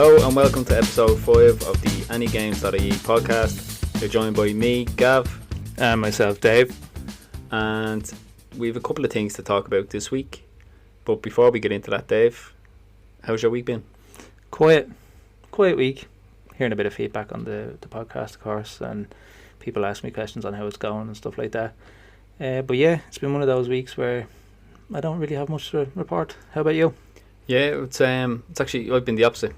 Hello and welcome to episode 5 of the AnyGames.ie Podcast. You're joined by me, Gav. And myself, Dave. And we have a couple of things to talk about this week. But before we get into that, Dave, how's your week been? Quiet week. Hearing a bit of feedback on the podcast, of course, and people ask me questions on how it's going and stuff like that. But yeah, it's been one of those weeks where I don't really have much to report. How about you? Yeah, it's actually, I've been the opposite.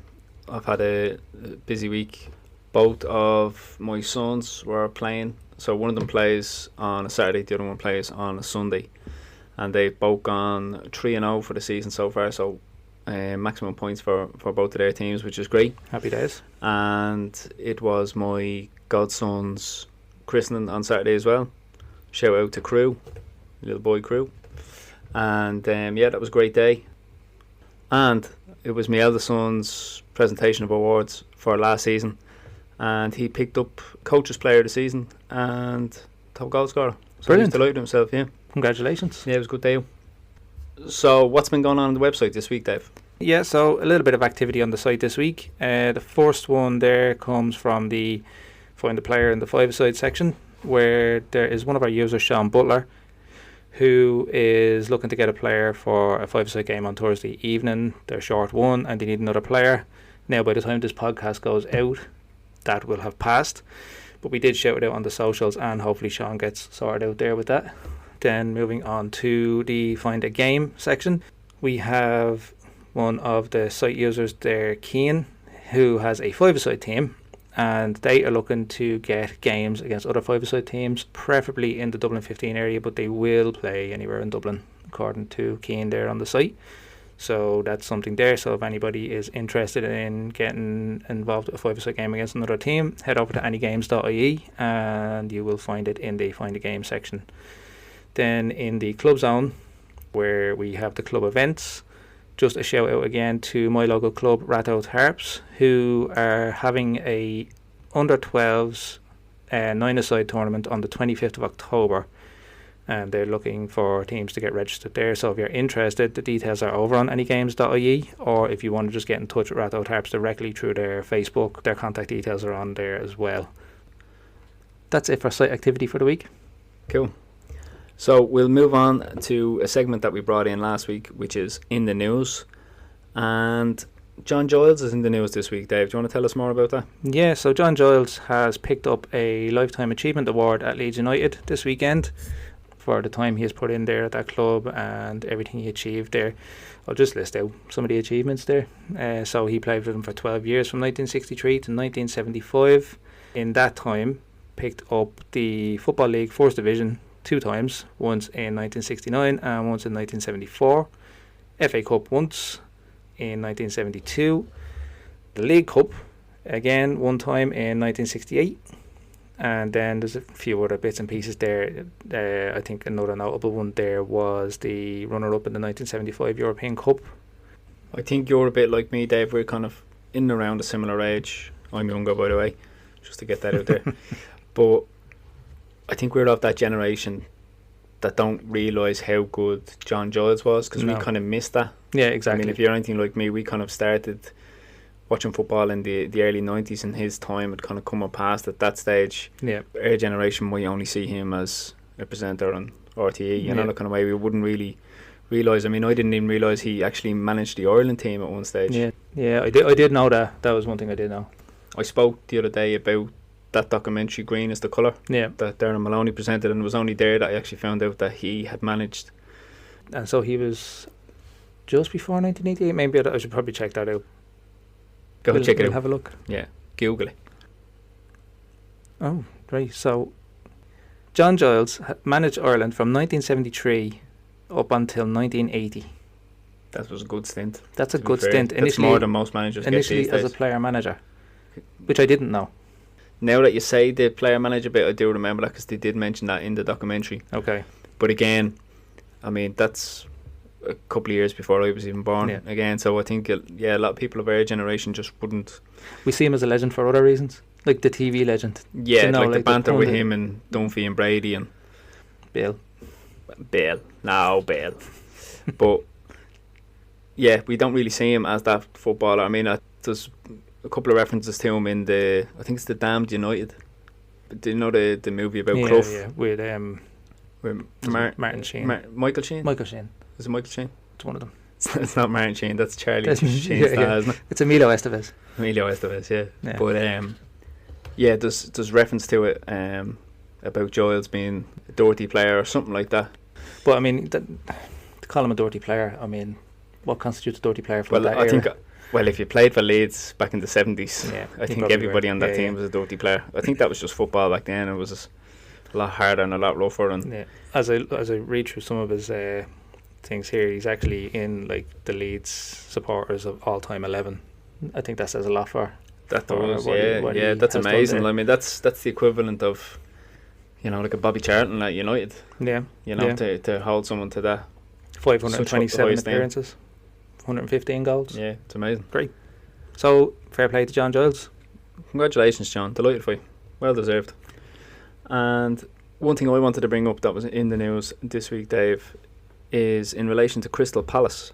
I've had a busy week. Both of my sons were playing. So one of them plays on a Saturday, the other one plays on a Sunday. And they've both gone 3-0 for the season so far. So maximum points for both of their teams, which is great. Happy days. And it was my godson's christening on Saturday as well. Shout out to Crew, little boy Crew. And yeah, that was a great day. And it was my eldest son's presentation of awards for last season, and he picked up Coach's Player of the Season and top goal scorer. So Brilliant. He was delighted with himself, yeah. Congratulations. Yeah, it was a good day. So what's been going on the website this week, Dave? Yeah, so a little bit of activity on the site this week. The first one there comes from the Find the Player in the five-a-side section, where there is one of our users, Sean Butler, who is looking to get a player for a five-a-side game on Thursday evening. They're short one and they need another player. Now, by the time this podcast goes out, that will have passed. But we did shout it out on the socials, and hopefully Sean gets sorted out there with that. Then moving on to the Find a Game section, we have one of the site users there, Keane, who has a five-a-side team, and they are looking to get games against other five-a-side teams, preferably in the Dublin 15 area, but they will play anywhere in Dublin, according to Keane there on the site. So that's something there. So if anybody is interested in getting involved with a five-a-side game against another team, head over to AnyGames.ie and you will find it in the Find a Game section. Then in the club zone, where we have the club events, just a shout out again to my local club, Rathout Harps, who are having a under 12s 9-a-side tournament on the 25th of October, and they're looking for teams to get registered there. So if you're interested, the details are over on AnyGames.ie, or if you want to just get in touch with Rathout Harps directly through their Facebook, their contact details are on there as well. That's it for site activity for the week. Cool. So we'll move on to a segment that we brought in last week, which is In the News. And John Giles is in the news this week, Dave. Do you want to tell us more about that? Yeah, so John Giles has picked up a Lifetime Achievement Award at Leeds United this weekend for the time he has put in there at that club and everything he achieved there. I'll just list out some of the achievements there. So he played with them for 12 years, from 1963 to 1975. In that time, picked up the Football League First Division 2 times, once in 1969 and once in 1974. FA Cup once in 1972. The League Cup again one time in 1968. And then there's a few other bits and pieces there. I think another notable one there was the runner-up in the 1975 European Cup. I think you're a bit like me, Dave. We're kind of in and around a similar age. I'm younger, by the way, just to get that out there. But I think we're of that generation that don't realise how good John Giles was, because we kind of missed that. Yeah, exactly. I mean, if you're anything like me, we kind of started watching football in the early 90s, and his time had kind of come up past at that stage. Yeah. Our generation might only see him as a presenter on RTE, you know, that kind of way. We wouldn't really realise. I mean, I didn't even realise he actually managed the Ireland team at one stage. Yeah, I did know that. That was one thing I did know. I spoke the other day about that documentary, Green is the Colour, that Darren Maloney presented, and it was only there that I actually found out that he had managed. And so he was just before 1988. Maybe I should probably check that out. Check it out. Have a look. Yeah, Google it. Oh, right. So John Giles managed Ireland from 1973 up until 1980. That was a good stint. That's a good stint. That's initially, more than most managers get these days. Initially as a player manager, which I didn't know. Now that you say the player manager bit, I do remember that, because they did mention that in the documentary. Okay. But again, I mean, that's a couple of years before I was even born again. So I think, a lot of people of our generation just wouldn't. We see him as a legend for other reasons, like the TV legend. Yeah, like the banter with him and Dunphy and Brady and Bill. But yeah, we don't really see him as that footballer. I mean, there's a couple of references to him in I think it's the Damned United. But do you know the movie about Clough? Yeah, with Martin Sheen. Michael Sheen? Michael Sheen. Is it Michael Sheen? It's one of them. It's not Martin Sheen, that's Charlie Sheen's dad, isn't it? It's Emilio Estevez. Emilio Estevez, yeah. But there's reference to it about Giles being a dirty player or something like that. But I mean, to call him a dirty player, I mean, what constitutes a dirty player for that era? Well, if you played for Leeds back in the 70s, I think everybody on that team was a dirty player. I think that was just football back then. It was a lot harder and a lot rougher. And as I read through some of his things here, he's actually in like the Leeds supporters of all-time 11. I think that says a lot for. That does, yeah. That's amazing. I mean, that's the equivalent of, like a Bobby Charlton at United. Yeah. To hold someone to that. 527 appearances. 115 goals. Yeah, it's amazing. Great. So, fair play to John Giles. Congratulations, John. Delighted for you. Well deserved. And one thing I wanted to bring up that was in the news this week, Dave, is in relation to Crystal Palace.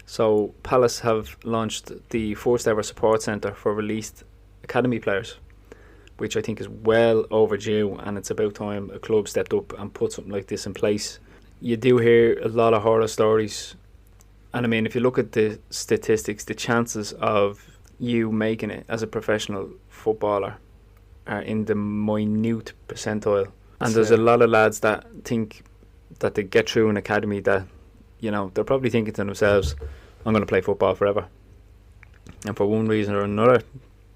So, Palace have launched the first ever support centre for released academy players, which I think is well overdue, and it's about time a club stepped up and put something like this in place. You do hear a lot of horror stories. And I mean, if you look at the statistics, the chances of you making it as a professional footballer are in the minute percentile. And there's a lot of lads that think that they get through an academy that, they're probably thinking to themselves, I'm going to play football forever. And for one reason or another,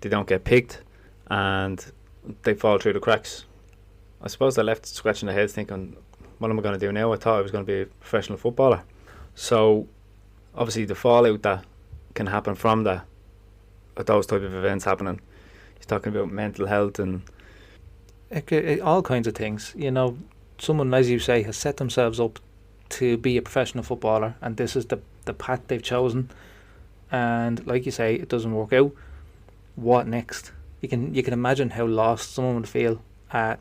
they don't get picked and they fall through the cracks. I suppose they're left scratching their heads thinking, what am I going to do now? I thought I was going to be a professional footballer. So obviously the fallout that can happen from those type of events happening. He's talking about mental health and all kinds of things. Someone, as you say, has set themselves up to be a professional footballer, and this is the path they've chosen. And like you say, it doesn't work out. What next? You can imagine how lost someone would feel at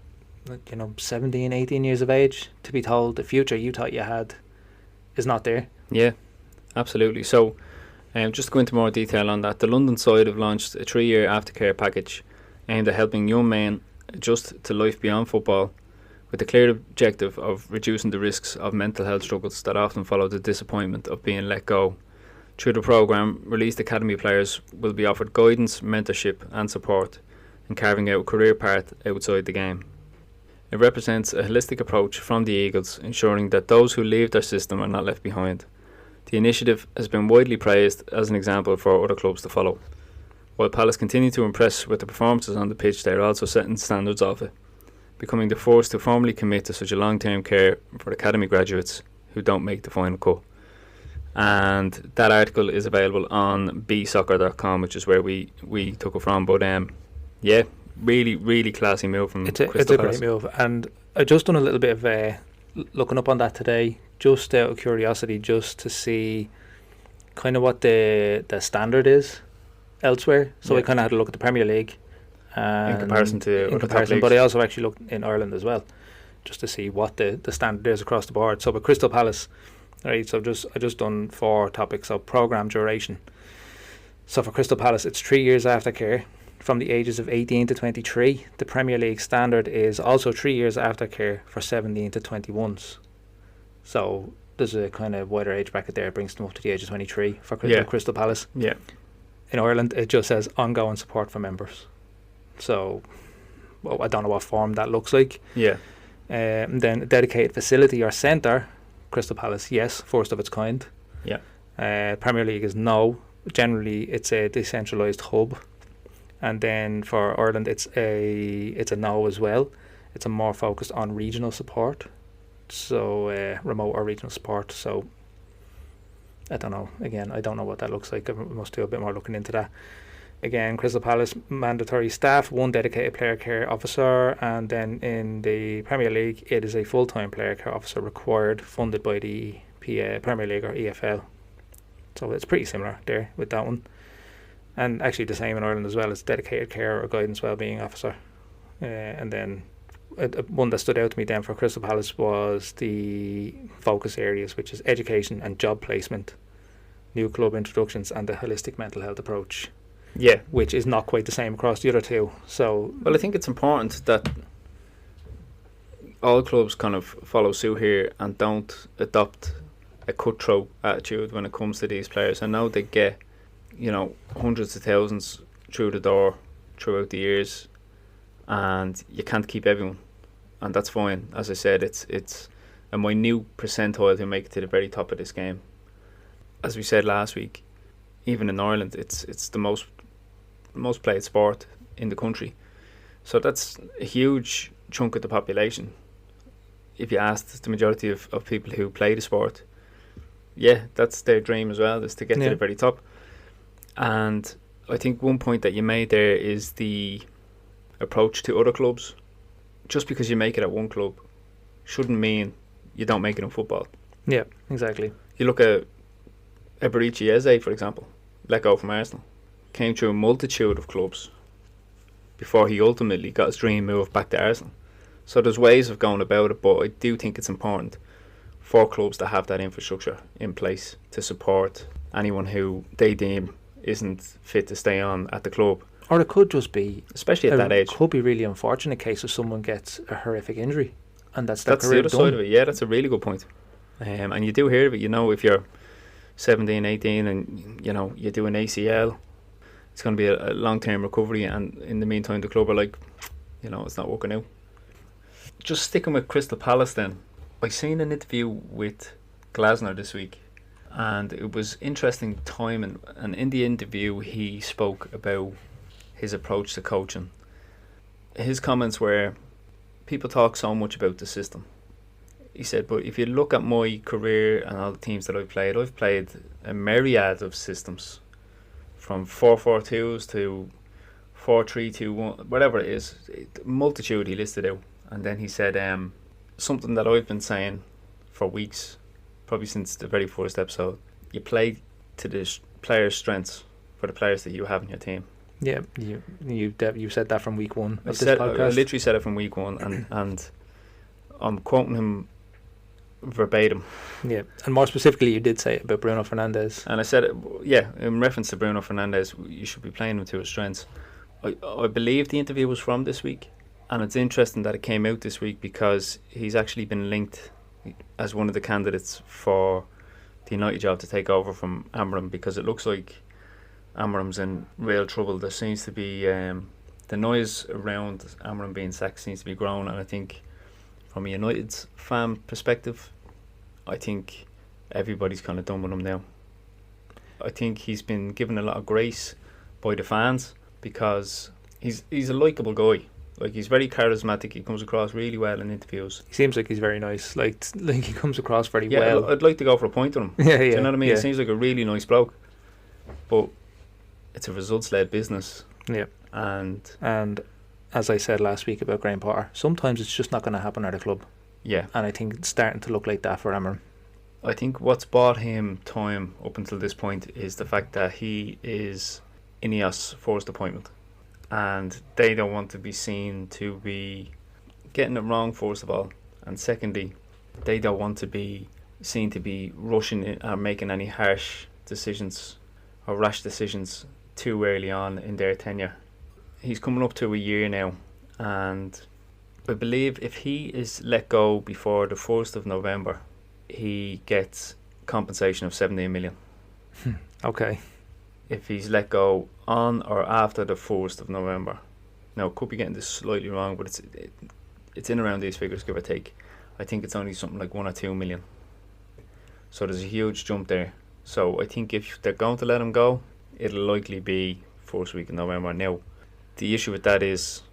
17, 18 years of age to be told the future you thought you had is not there. Yeah. Absolutely. So, just to go into more detail on that, the London side have launched a 3-year aftercare package aimed at helping young men adjust to life beyond football, with the clear objective of reducing the risks of mental health struggles that often follow the disappointment of being let go. Through the programme, released academy players will be offered guidance, mentorship and support in carving out a career path outside the game. It represents a holistic approach from the Eagles, ensuring that those who leave their system are not left behind. The initiative has been widely praised as an example for other clubs to follow. While Palace continue to impress with the performances on the pitch, they are also setting standards of it, becoming the first to formally commit to such a long-term care for academy graduates who don't make the final cut. And that article is available on bsoccer.com, which is where we took it from. But really, really classy move from Crystal Palace. It's a great move. And I just done a little bit of looking up on that today, just out of curiosity, just to see kind of what the standard is elsewhere. So I kind of had a look at the Premier League in comparison to other top leagues. But I also actually looked in Ireland as well, just to see what the standard is across the board. So with Crystal Palace, right, so I just done 4 topics. So programme duration. So for Crystal Palace, it's 3 years aftercare from the ages of 18 to 23. The Premier League standard is also 3 years aftercare for 17 to 21s. So there's a kind of wider age bracket there. It brings them up to the age of 23 for Crystal Palace. Yeah. In Ireland, it just says ongoing support for members. So I don't know what form that looks like. Yeah. Then a dedicated facility or centre. Crystal Palace, yes, first of its kind. Yeah. Premier League is no. Generally, it's a decentralised hub. And then for Ireland, it's a no as well. It's a more focused on regional support. So remote or regional support. So I don't know. Again, I don't know what that looks like. I must do a bit more looking into that. Again, Crystal Palace, mandatory staff, 1 dedicated player care officer, and then in the Premier League, it is a full-time player care officer required, funded by the Premier League or EFL. So it's pretty similar there with that one. And actually the same in Ireland as well. It's dedicated care or guidance wellbeing officer. And then one that stood out to me then for Crystal Palace was the focus areas, which is education and job placement, new club introductions, and the holistic mental health approach. Yeah. which is not quite the same across the other two. So, Well, I think it's important that all clubs kind of follow suit here and don't adopt a cutthroat attitude when it comes to these players. I know they get, hundreds of thousands through the door throughout the years, and you can't keep everyone, and that's fine. As I said, it's a minute percentile to make it to the very top of this game. As we said last week, even in Ireland, it's the most played sport in the country, so that's a huge chunk of the population. If you asked the majority of people who play the sport, that's their dream as well, is to get to the very top. And I think one point that you made there is the approach to other clubs. Just because you make it at one club shouldn't mean you don't make it in football. Yeah, exactly. You look at Eberechi Eze, for example, let go from Arsenal, came through a multitude of clubs before he ultimately got his dream move back to Arsenal. So there's ways of going about it, but I do think it's important for clubs to have that infrastructure in place to support anyone who they deem isn't fit to stay on at the club. Or it could just be, especially at that age, it could be really unfortunate case if someone gets a horrific injury, and that's the other side of it. Yeah, that's a really good point. And you do hear of it. If you're 17, 18 and you do an ACL, it's going to be a long-term recovery, and in the meantime the club are like, it's not working out. Just sticking with Crystal Palace then, I seen an interview with Glasner this week, and it was interesting timing. And in the interview he spoke about his approach to coaching. His comments were, people talk so much about the system. He said, but if you look at my career and all the teams that I've played a myriad of systems, from 4-4-2s to 4-3-2-1, whatever it is, multitude he listed out. And then he said, something that I've been saying for weeks, probably since the very first episode, you play to the players' strengths for the players that you have in your team. Yeah, you said that from week one of this podcast. I literally said it from week one, and I'm quoting him verbatim. Yeah, and more specifically, you did say it about Bruno Fernandes. And I said it, in reference to Bruno Fernandes, you should be playing him to his strengths. I believe the interview was from this week, and it's interesting that it came out this week because he's actually been linked as one of the candidates for the United job to take over from Amorim, because it looks like Amorim's in real trouble. There seems to be the noise around Amorim being sacked seems to be growing, and I think from a United's fan perspective, I think everybody's kind of done with him now. I think he's been given a lot of grace by the fans because he's a likeable guy. Like, he's very charismatic. He comes across really well in interviews. He seems like he's very nice. Like he comes across very well. I'd like to go for a point on him. Yeah. Do you know what I mean? Yeah. He seems like a really nice bloke, but it's a results-led business. Yeah. And as I said last week about Graham Potter, sometimes it's just not going to happen at a club. Yeah. And I think it's starting to look like that for Amorim. I think what's bought him time up until this point is the fact that he is Ineos' first appointment, and they don't want to be seen to be getting it wrong, first of all, and secondly, they don't want to be seen to be rushing or making any harsh decisions or rash decisions too early on in their tenure. He's coming up to a year now, and I believe if he is let go before the 1st of November, he gets compensation of 17 million. Okay. If he's let go on or after the 1st of November, now, could be getting this slightly wrong, but it's in around these figures, give or take. I think it's only something like 1 or 2 million. So there's a huge jump there. So I think if they're going to let him go, it'll likely be first week in November. Now, the issue with that is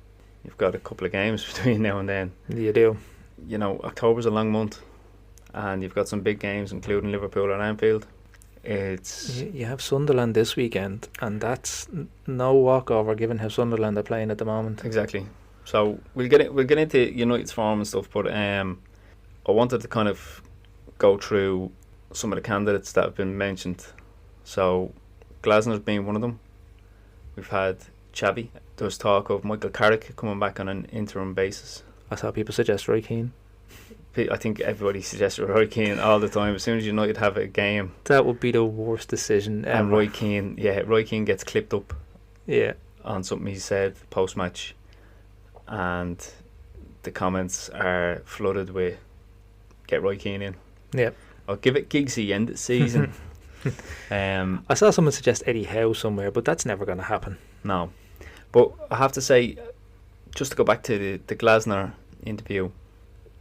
you've got a couple of games between now and then. You do. You know, October's a long month, and you've got some big games, including Liverpool and Anfield. You have Sunderland this weekend, and that's no walkover given how Sunderland are playing at the moment. Exactly. So we'll get into United's form and stuff, but I wanted to kind of go through some of the candidates that have been mentioned. So Glasner's being one of them. We've had Xavi. There's talk of Michael Carrick coming back on an interim basis. I saw people suggest Roy Keane. I think everybody suggests Roy Keane all the time. As soon as United have a game, that would be the worst decision ever. And Roy Keane gets clipped up Yeah. on something he said post match, and the comments are flooded with "Get Roy Keane in." Yeah. I'll give it Giggsy end of season. I saw someone suggest Eddie Howe somewhere, but that's never going to happen. No, but I have to say, just to go back to the Glasner interview,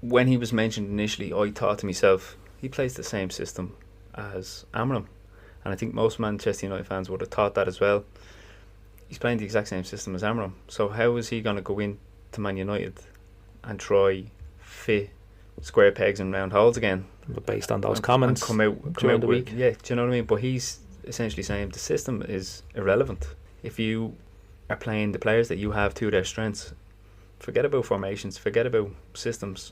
when he was mentioned initially, I thought to myself, he plays the same system as Amram, and I think most Manchester United fans would have thought that as well. He's playing the exact same system as Amram, so how is he going to go into Man United and try fit square pegs and round holes again? But based on those comments, and come during out the with, week. yeah, do you know what I mean? But he's essentially saying the system is irrelevant. If you are playing the players that you have to their strengths, forget about formations, forget about systems.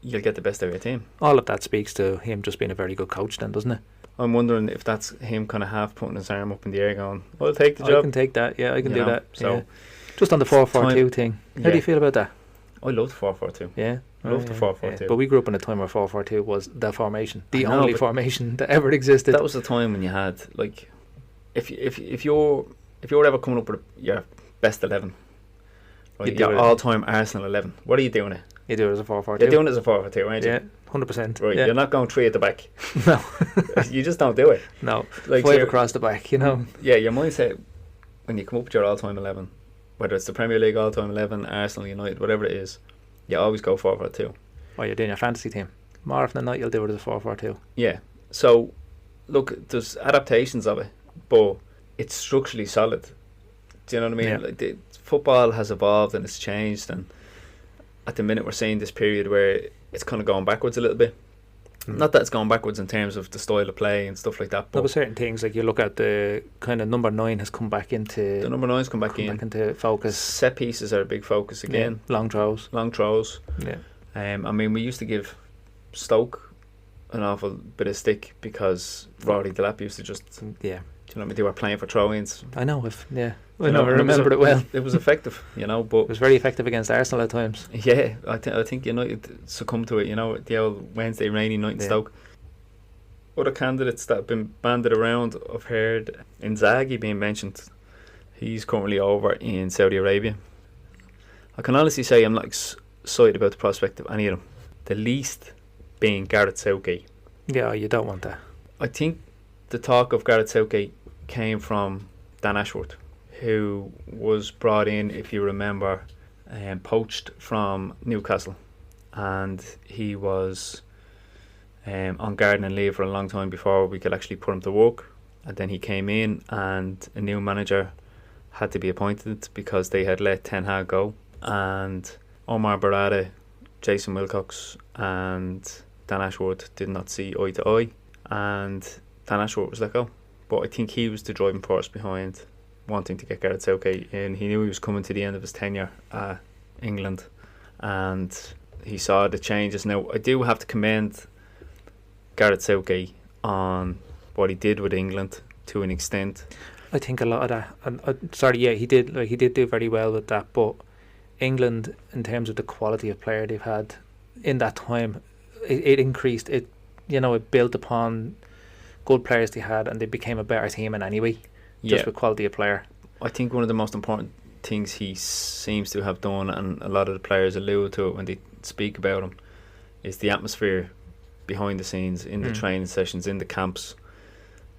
You'll get the best out of your team. All of that speaks to him just being a very good coach, then, doesn't it? I'm wondering if that's him kind of half putting his arm up in the air, going, "I'll take the job." I can take that. Yeah, I can You do know, that. so yeah. Just on the 4-4-2 thing. How Yeah. do you feel about that? I love the 4-4-2. Yeah. I love the 4-4-2. But we grew up in a time where 4-4-2 was the formation, the I know, only but formation that ever existed. That was the time when you had, like, if you're ever coming up with your best 11, right, You do your it. all-time Arsenal 11, what are you doing it? You do it as a 4-4-2. You're doing it as a 4-4-2, aren't you? Yeah, 100%. Right, yeah. you're not going 3 at the back. No. You just don't do it. No. Like, 5 you're- across the back, you know. Yeah, your mindset when you come up with your all-time 11, whether it's the Premier League all-time 11, Arsenal, United, whatever it is, you always go 4-4-2. Or you're doing your fantasy team. More often than not, you'll do it as a 4-4-2. Yeah. So, look, there's adaptations of it, but it's structurally solid. Do you know what I mean? Yeah. Like, football has evolved and it's changed, and at the minute we're seeing this period where it's kind of going backwards a little bit. Not that it's gone backwards in terms of the style of play and stuff like that, There but were certain things, like you look at the kind of number 9 has come back into the number 9's come back in. into focus. Set pieces are a big focus again. Yeah, long throws. Long throws. Yeah. I mean, we used to give Stoke an awful bit of stick because Rory Delap used to just, Yeah. do you know what I mean? They were playing for throw-ins. I know. I You know, know. I and remember it well. It was effective, you know. It But was very effective against Arsenal at times. yeah, I think United succumbed to it. You know, the old Wednesday rainy night in Yeah. Stoke. Other candidates that have been banded around, I've heard Inzaghi being mentioned. He's currently over in Saudi Arabia. I can honestly say I'm not excited about the prospect of any of them. The least being Gareth Southgate. Yeah, you don't want that. I think the talk of Gareth Southgate came from Dan Ashworth, who was brought in, if you remember, poached from Newcastle, and he was on gardening leave for a long time before we could actually put him to work. And then he came in, and a new manager had to be appointed because they had let Ten Hag go, and Omar Barada, Jason Wilcox and Dan Ashworth did not see eye to eye, and Dan Ashworth was let go. But I think he was the driving force behind wanting to get Gareth Southgate in. He knew he was coming to the end of his tenure at England, and he saw the changes. Now, I do have to commend Gareth Southgate on what he did with England to an extent. I think a lot of that. And he did. Like, he did do very well with that. But England, in terms of the quality of player they've had in that time, it increased. It built upon good players they had, and they became a better team in any way, just with quality of player. I think one of the most important things he seems to have done, and a lot of the players allude to it when they speak about him, is the atmosphere behind the scenes in the training sessions, in the camps,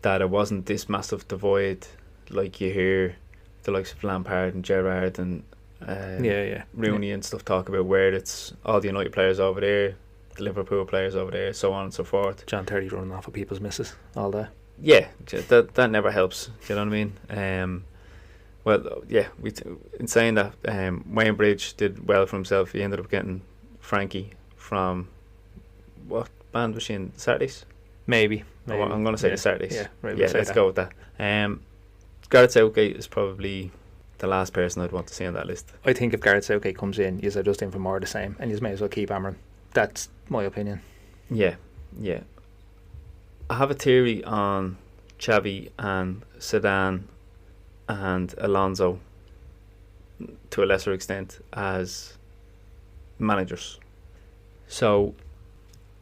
that it wasn't this massive divide like you hear the likes of Lampard and Gerrard and Rooney and stuff talk about, where it's all the United players over there, the Liverpool players over there, so on and so forth. John Terry running off of people's misses, all that. Yeah, that never helps. Do you know what I mean? Well, yeah. In saying that, Wayne Bridge did well for himself. He ended up getting Frankie from, what band was she in? Saturdays? Maybe. I'm going to say the Saturdays. Yeah, right, yeah. Let's go with that. Gareth Southgate is probably the last person I'd want to see on that list. I think if Gareth Southgate comes in, you're just in for more of the same, and you may as well keep hammering. That's my opinion. Yeah. I have a theory on Xavi and Zidane and Alonso, to a lesser extent, as managers. So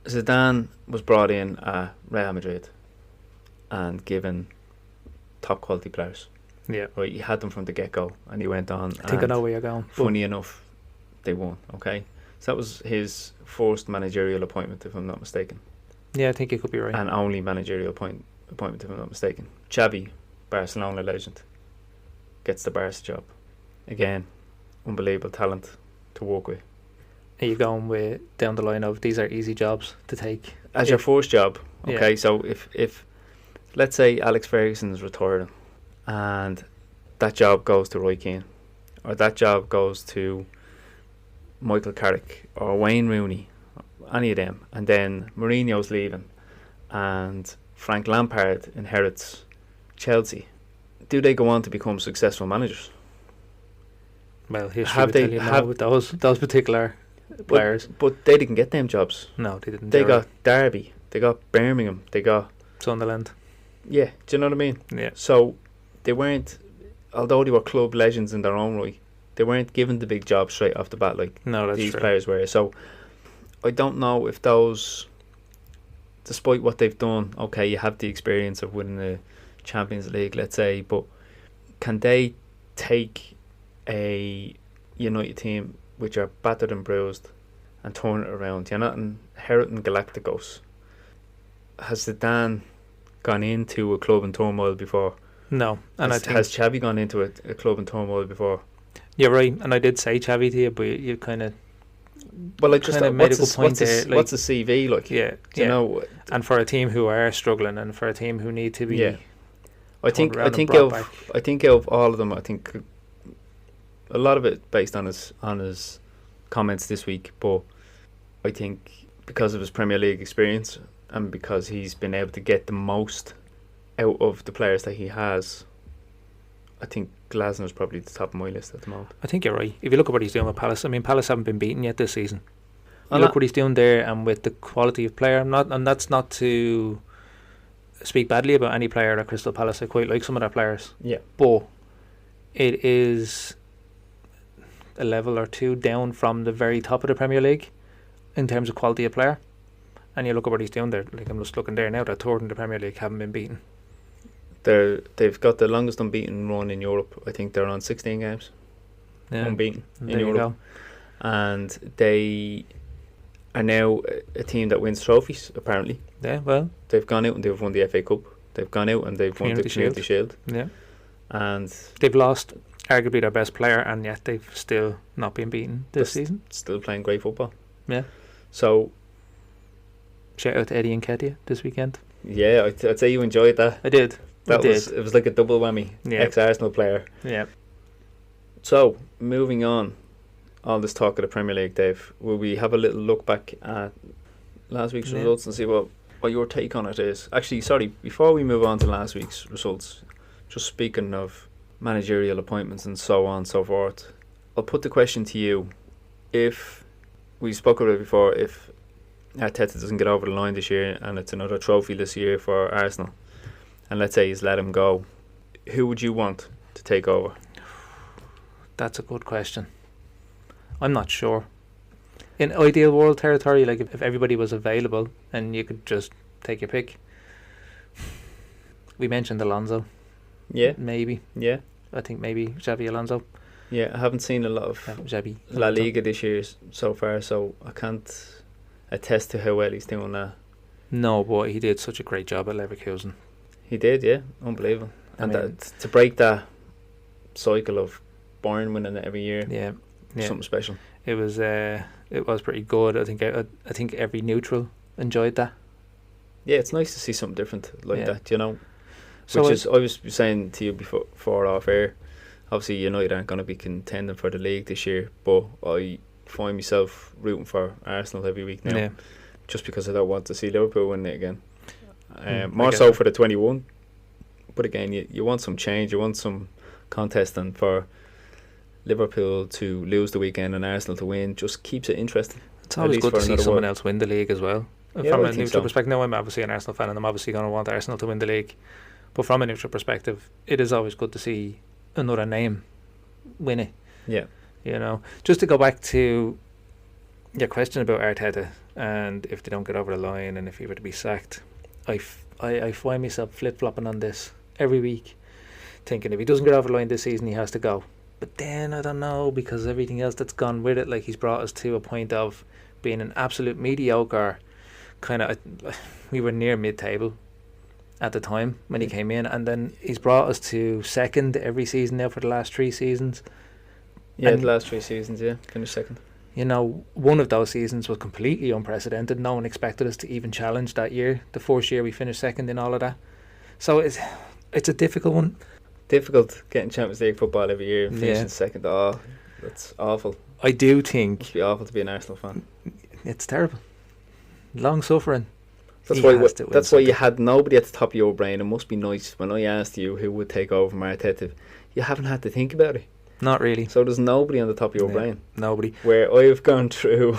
Zidane was brought in at Real Madrid and given top quality players. Yeah. Right, he had them from the get-go, and he went on. I think I know where you're going. Funny enough, they won. Okay, so that was his first managerial appointment, if I'm not mistaken. Yeah, I think you could be right. And only managerial appointment, if I'm not mistaken. Xavi, Barcelona legend, gets the Barca job. Again, unbelievable talent to work with. Are you going with down the line of these are easy jobs to take? As your first job, okay, Yeah. so if let's say Alex Ferguson is retiring and that job goes to Roy Keane, or that job goes to Michael Carrick or Wayne Rooney, any of them, and then Mourinho's leaving and Frank Lampard inherits Chelsea, do they go on to become successful managers? Well, history Have would they- tell you no have- with those particular players. But they didn't get them jobs. No, they didn't. They They're got Derby, they got Birmingham, they got, Sunderland. yeah, do you know what I mean? Yeah. So they weren't, although they were club legends in their own right, they weren't given the big job straight off the bat like No, that's these true. players were. So I don't know if those, despite what they've done, okay, you have the experience of winning the Champions League, let's say, but can they take a United team which are battered and bruised and turn it around? You're not inheriting Galacticos. Has Zidane gone into a club in turmoil before? No, and has, I think has Xavi gone into a club in turmoil before? you're right. And I did say Xavi to you, but you kind of Well, like, just Kinda made a what's good point what's there, what's a CV like? yeah, Do you know? And for a team who are struggling, and for a team who need to be, Yeah. I think around and of brought back. I think of all of them. I think a lot of it based on his comments this week, but I think because of his Premier League experience and because he's been able to get the most out of the players that he has, I think Glasner's probably the top of my list at the moment. I think you're right. If you look at what he's doing with Palace, I mean, Palace haven't been beaten yet this season. You And look that- what he's doing there, and with the quality of player. And that's not to speak badly about any player at Crystal Palace. I quite like some of their players, Yeah, but it is a level or two down from the very top of the Premier League in terms of quality of player. And you look at what he's doing there. Like, I'm just looking there now. They're third in the Premier League, haven't been beaten. they've got the longest unbeaten run in Europe. I think they're on 16 games unbeaten And in there you Europe, and they are now a team that wins trophies. Apparently, go. Yeah, well, they've gone out and they've won the FA Cup. They've gone out and they've won the Community Community Shield. yeah. And They've lost arguably their best player, and yet they've still not been beaten this They're season. still playing great football. Yeah. So Shout out to Eddie and Ketia this weekend. yeah, I'd say you enjoyed that. I did. It was like a double whammy. Yeah. Ex-Arsenal player. Yeah. So moving on, all this talk of the Premier League, Dave. Will we have a little look back at last week's Yeah. results and see what your take on it is? Actually, sorry, before we move on to last week's results, just speaking of managerial appointments and so on and so forth, I'll put the question to you. If we spoke about it before, if Arteta doesn't get over the line this year and it's another trophy this year for Arsenal, and let's say he's let him go, who would you want to take over? That's a good question. I'm not sure. In ideal world territory, like if everybody was available and you could just take your pick. We mentioned Alonso. Yeah, Maybe. yeah, I think maybe Xabi Alonso. yeah. I haven't seen a lot of Xabi. La Alonso. Liga this year so far, so I can't attest to how well he's doing that. No, but he did such a great job at Leverkusen. He did, yeah, unbelievable. I And mean- to break that cycle of Bayern winning it every year, Yeah. Yeah. something special. It was pretty good. I think every neutral enjoyed that. Yeah, it's nice to see something different like Yeah. that, you know. So Which is, I was saying to you before off air, obviously United aren't going to be contending for the league this year, but I find myself rooting for Arsenal every week now, yeah. just because I don't want to see Liverpool win it again. I More get so that. for the 21, but again, you want some change, you want some contest, and for Liverpool to lose the weekend and Arsenal to win just keeps it interesting. It's At always least good for to see another someone while. else win the league as well. Yeah, From I a think neutral so. perspective, now I'm obviously an Arsenal fan and I'm obviously going to want Arsenal to win the league. But from a neutral perspective, it is always good to see another name win it. Yeah, You know, just to go back to your question about Arteta and if they don't get over the line and if he were to be sacked, I find myself flip-flopping on this every week. thinking if he doesn't get over the line this season, he has to go. But then I don't know, because everything else that's gone with it, like he's brought us to a point of being an absolute mediocre kind of. We were near mid-table at the time when he came in, and then he's brought us to second every season now for the last 3 seasons. Yeah, And the last 3 seasons, yeah, finished second. you know, one of those seasons was completely unprecedented. No one expected us to even challenge that year. The first year we finished second in all of that. So it's a difficult one. Difficult getting Champions League football every year and finishing Yeah. second. Oh, that's awful. I do think Must be awful to be an Arsenal fan. it's terrible. Long suffering. That's He why. has to win That's why you something. had nobody at the top of your brain. It must be nice when I asked you who would take over from Arteta. You haven't had to think about it. Not really. So there's nobody on the top of your Yeah. brain. Nobody. Where I've gone through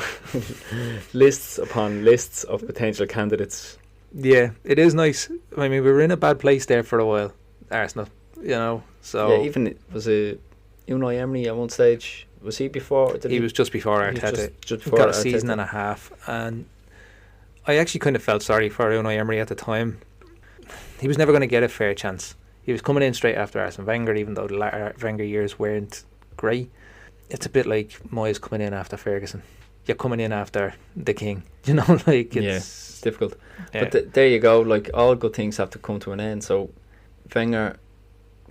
lists upon lists of potential candidates. Yeah, it is nice. I mean, we were in a bad place there for a while, Arsenal. You know, so Yeah, even was it Unai Emery at one stage? Was he before? Did he was just before he was Arteta. just before Got a Arteta? season and a half, and I actually kind of felt sorry for Unai Emery at the time. He was never going to get a fair chance. He was coming in straight after Arsene Wenger, even though the latter Wenger years weren't great. It's a bit like Moyes coming in after Ferguson. You're coming in after the king. You know, like It's difficult. yeah. But there you go. Like, all good things have to come to an end. So Wenger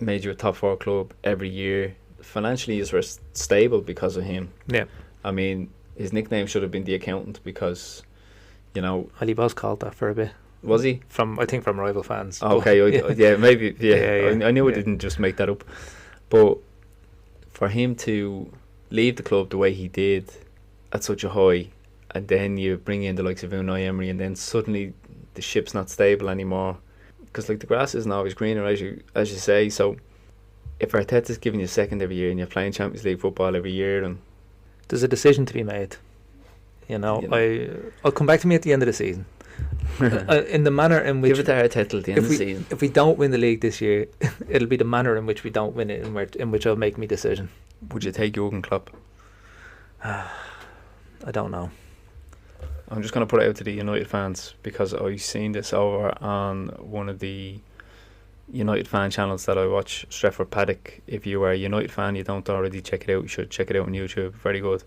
made you a top 4 club every year. Financially, you were stable because of him. Yeah. I mean, his nickname should have been the accountant because, you know, Well, he was called that for a bit. was he? I think from rival fans. Oh, okay, yeah, maybe, yeah. Yeah. I knew I Yeah. didn't just make that up. But for him to leave the club the way he did at such a high, and then you bring in the likes of Unai Emery, and then suddenly the ship's not stable anymore. Because like the grass isn't always greener, as you say. So if Arteta's giving you second every year and you're playing Champions League football every year, and There's a decision to be made. You know, You know. I'll come back to me at the end of the season. In the manner in which give it to Arteta at the end of the season. if we don't win the league this year, it'll be the manner in which we don't win it, in which I'll make my decision. Would you take Jurgen Klopp? I don't know. I'm just going to put it out to the United fans because I've seen this over on one of the United fan channels that I watch, Stretford Paddock. If you are a United fan, you don't already check it out, you should check it out on YouTube. Very good.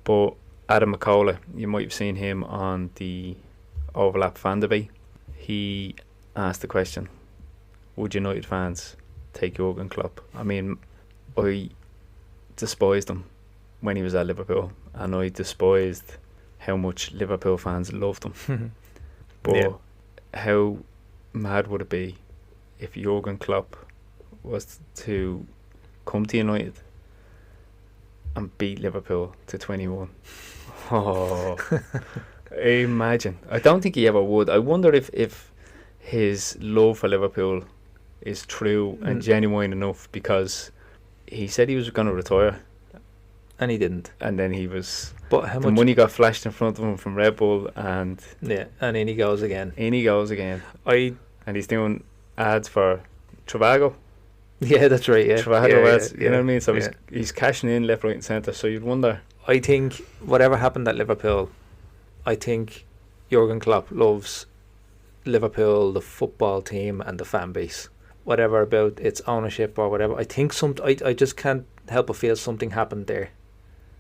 But Adam McCullough, you might have seen him on the Overlap fan debate. He asked the question, would United fans take Jurgen Klopp? I mean, I despised him when he was at Liverpool, and I despised how much Liverpool fans loved him. But Yeah. how mad would it be if Jurgen Klopp was to come to United and beat Liverpool to 21? Oh, imagine. I don't think he ever would. I wonder if his love for Liverpool is true and genuine enough, because he said he was going to retire, And he didn't. and then he was... But how the much? money got flashed in front of him from Red Bull, and Yeah, and in he goes again. in he goes again. And He's doing ads for Travago. yeah, that's right. Yeah, Travago yeah, ads, you know what I mean? So yeah. he's cashing in left, right and centre. So you'd wonder... I think whatever happened at Liverpool, I think Jurgen Klopp loves Liverpool, the football team, and the fan base. Whatever about its ownership or whatever, I think I just can't help but feel something happened there.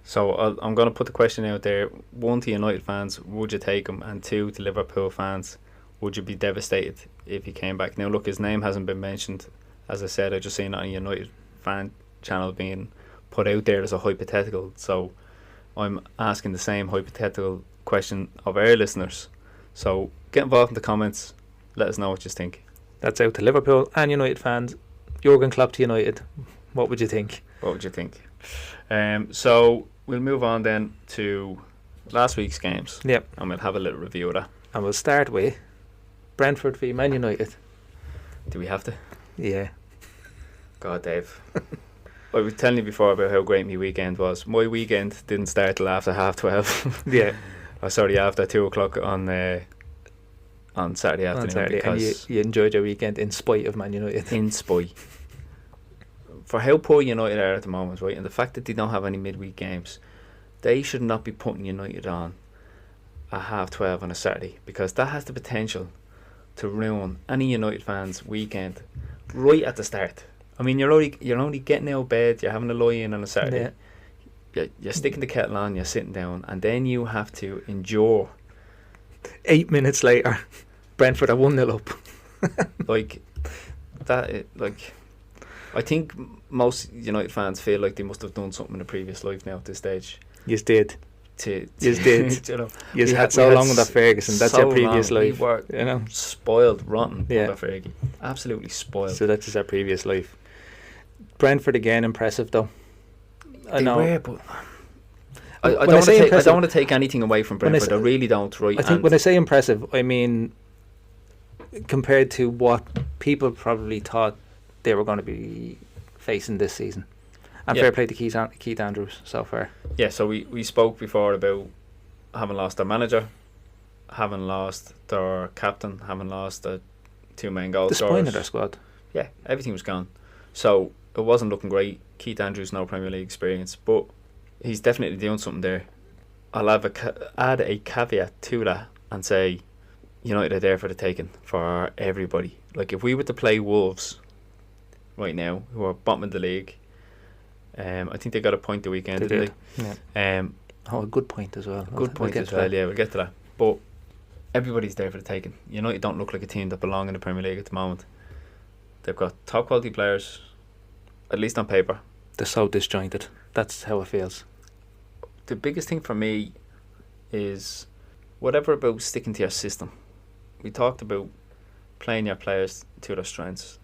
So I'm going to put the question out there. 1, to United fans, would you take him? And 2, to Liverpool fans, would you be devastated if he came back? Now look, his name hasn't been mentioned. As I said, I just seen it on a United fan channel being put out there as a hypothetical. So I'm asking the same hypothetical question of our listeners. So get involved in the comments. Let us know what you think. That's out to Liverpool and United fans. Jurgen Klopp to United. What would you think? What would you think? So we'll move on then to last week's games. Yep. And we'll have a little review of that. And we'll start with Brentford v Man United. Do we have to? Yeah. God, Dave. I was telling you before about how great my weekend was. My weekend didn't start till after 12:30. Yeah. Oh, sorry, after 2 o'clock on Saturday afternoon. On Saturday, and because you enjoyed your weekend in spite of Man United. in spite. For how poor United are at the moment, right, and the fact that they don't have any midweek games, they should not be putting United on at 12:30 on a Saturday, because that has the potential to ruin any United fans' weekend right at the start. I mean, you're only getting out of bed. You're having a lie in on a Saturday. You're sticking the kettle on. You're sitting down, and then you have to endure. 8 minutes later, Brentford are 1-0 up. Like that. Like, I think most United fans feel like they must have done something in a previous life now at this stage. You did. You did. You know, You had so long under Ferguson. That's your previous life. We were, you know, spoiled, rotten Yeah. under Fergie. Absolutely spoiled. So that's just our previous life. Brentford again, impressive though. I They know. were, but I When I don't say I impressive- don't want to take anything away from when I Brentford. I really don't. Right? I think when I say impressive, I mean compared to what people probably thought they were going to be facing this season. And Yeah. fair play to Keith Andrews so far. yeah. So we spoke before about having lost their manager, having lost their captain, having lost the 2 main goal The spine scorers. of their squad. Yeah, everything was gone. So it wasn't looking great. Keith Andrews, no Premier League experience, but he's definitely doing something there. I'll have add a caveat to that and say United are there for the taking for everybody. Like, if we were to play Wolves right now, who are bottom of the league, I think they got a point the weekend, They didn't did. they? Oh, a good point as well. Good point as well, yeah, we'll get to that. But everybody's there for the taking. United don't look like a team that belong in the Premier League at the moment. They've got top quality players, at least on paper. They're so disjointed. That's how it feels. The biggest thing for me is whatever about sticking to your system. We talked about playing your players to their strengths.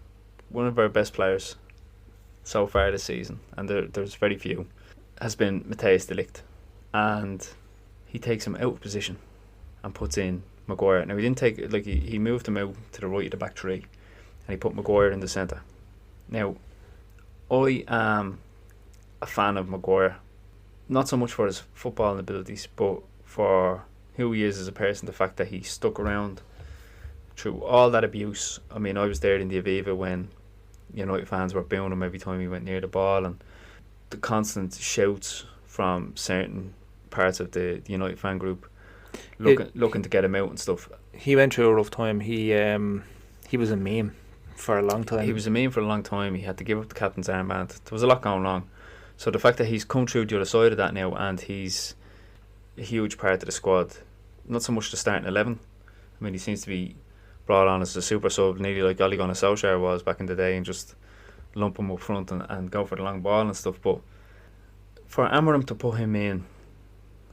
One of our best players so far this season, and there's very few, has been Matthias de Ligt, and he takes him out of position and puts in Maguire. Now, he didn't take, like, he moved him out to the right of the back three and he put Maguire in the centre. Now, I am a fan of Maguire, not so much for his footballing abilities, but for who he is as a person. The fact that he stuck around through all that abuse. I mean, I was there in the Aviva when United fans were booing him every time he went near the ball, and the constant shouts from certain parts of the United fan group looking to get him out and stuff. He went through a rough time. He was a meme for a long time. He was a meme for a long time. He had to give up the captain's armband. There was a lot going wrong. So the fact that he's come through the other side of that now, and he's a huge part of the squad, not so much the starting 11. I mean, he seems to be brought on as a super sub, nearly like Ole Gunnar Solskjaer was back in the day, and just lump him up front and go for the long ball and stuff. But for Amorim to put him in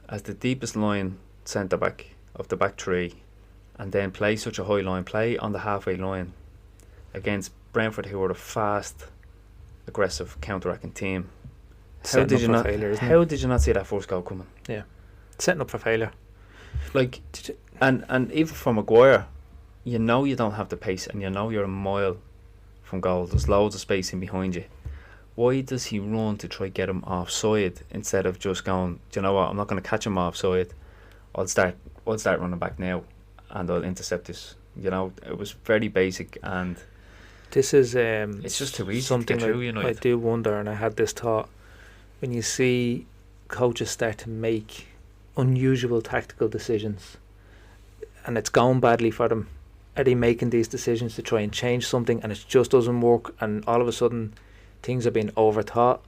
as the deepest line centre back of the back three, and then play such a high line, play on the halfway line against Brentford, who are a fast, aggressive, counter-attacking team. How did you not see that first goal coming? Yeah, setting up for failure. Like, and even for Maguire, you don't have the pace, and you're a mile from goal. There's loads of space in behind you. Why does he run to try get him offside instead of just going, do you know what, I'm not going to catch him offside. I'll start running back now, and I'll intercept this. It was very basic, and this is it's just too easy something to get through. I do wonder, and I had this thought, when you see coaches start to make unusual tactical decisions and it's going badly for them, are they making these decisions to try and change something and it just doesn't work, and all of a sudden things are being overthought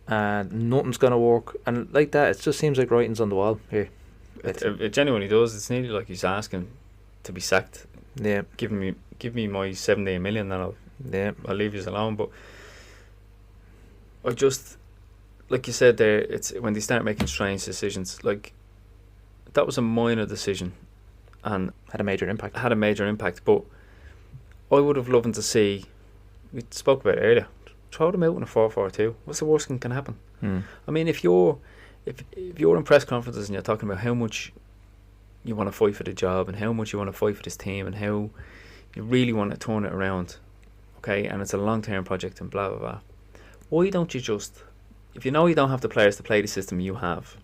and nothing's going to work, and like that it just seems like writing's on the wall here. It genuinely does. It's nearly like he's asking to be sacked. Yeah, give me my 7 million and I'll leave you alone. But I just, like you said there, it's when they start making strange decisions. Like, that was a minor decision and had a major impact. But I would have loved to see, we spoke about it earlier, throw them out in a 4-4-2. What's the worst thing can happen? I mean, if you're in press conferences and you're talking about how much you want to fight for the job and how much you want to fight for this team and how you really want to turn it around, okay, and it's a long-term project and blah blah blah, why don't you just, if you know you don't have the players to play the system you have,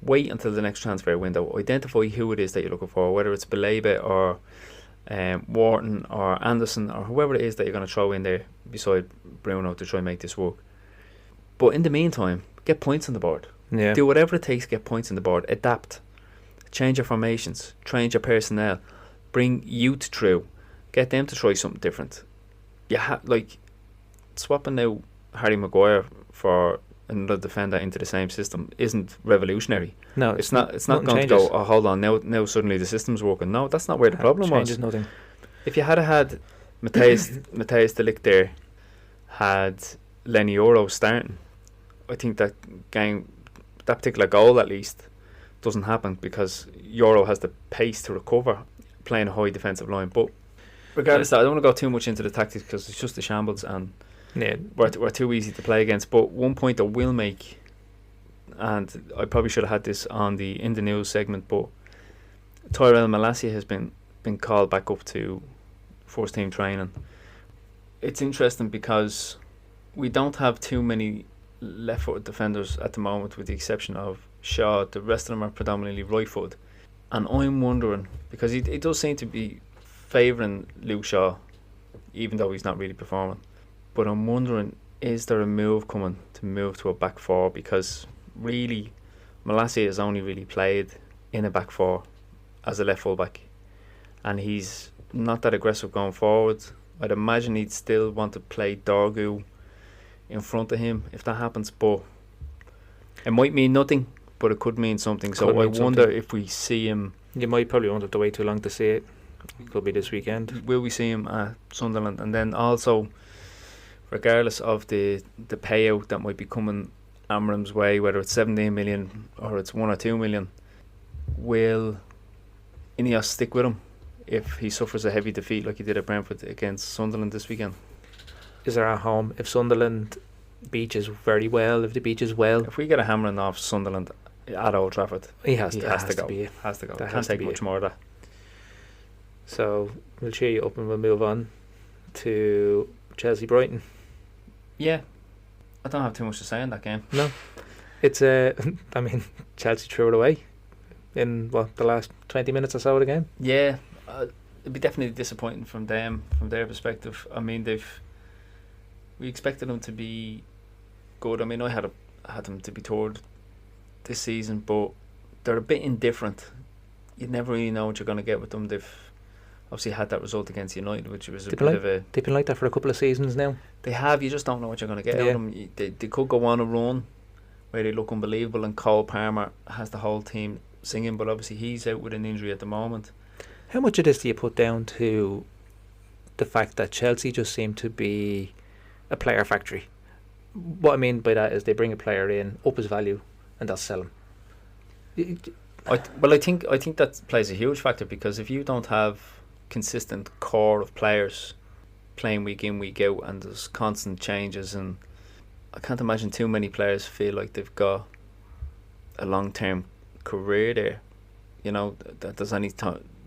wait until the next transfer window, identify who it is that you're looking for, whether it's Baleba or Wharton or Anderson or whoever it is that you're going to throw in there beside Bruno to try and make this work. But in the meantime, get points on the board. Yeah. Do whatever it takes to get points on the board. Adapt. Change your formations. Change your personnel. Bring youth through. Get them to try something different. swapping out Harry Maguire for another defender into the same system isn't revolutionary. No, It's not going changes. to go, oh, hold on, now suddenly the system's working. No, that's not where the problem changes was. nothing. If you had Matthijs de Ligt there, had Lenny Euro starting, I think that particular goal at least doesn't happen because Euro has the pace to recover playing a high defensive line. But regardless of that, I don't want to go too much into the tactics because it's just the shambles and Yeah, we're too easy to play against. But one point I will make, and I probably should have had this in the news segment, but Tyrell Malacia has been called back up to first team training. It's interesting because we don't have too many left-footed defenders at the moment, with the exception of Shaw. The rest of them are predominantly right-footed, and I'm wondering because he does seem to be favouring Luke Shaw, even though he's not really performing. But I'm wondering, is there a move coming to move to a back four? Because really, Malacia has only really played in a back four as a left full-back, and he's not that aggressive going forward. I'd imagine he'd still want to play Dorgu in front of him if that happens, but it might mean nothing, but it could mean something. So I wonder if we see him. You might probably won't have to wait too long to see it. Could be this weekend. Will we see him at Sunderland? And then also, regardless of the payout that might be coming Amram's way, whether it's 17 million or it's 1 or 2 million, will Ineos stick with him if he suffers a heavy defeat like he did at Brentford against Sunderland this weekend? Is there at home? If Sunderland beaches very well, if the beaches well, If we get a hammering off Sunderland at Old Trafford, he has to go. Be it. Has to go. That Can't has to take be much it. more of that. So we'll cheer you up and we'll move on to Chelsea Brighton. Yeah, I don't have too much to say in that game. No, it's I mean, Chelsea threw it away in the last 20 minutes or so of the game. Yeah, it'd be definitely disappointing from their perspective. I mean, we expected them to be good. I mean, I had them to be third this season, but they're a bit indifferent. You never really know what you're going to get with them. They've obviously had that result against United, which was a bit of a... They've been like that for a couple of seasons now. They have. You just don't know what you're going to get out of them. They could go on a run where they look unbelievable, and Cole Palmer has the whole team singing, but obviously he's out with an injury at the moment. How much of this do you put down to the fact that Chelsea just seem to be a player factory? What I mean by that is they bring a player in, up his value, and they'll sell him. I think that plays a huge factor, because if you don't have consistent core of players playing week in, week out, and there's constant changes, and I can't imagine too many players feel like they've got a long-term career there. You know, that there's any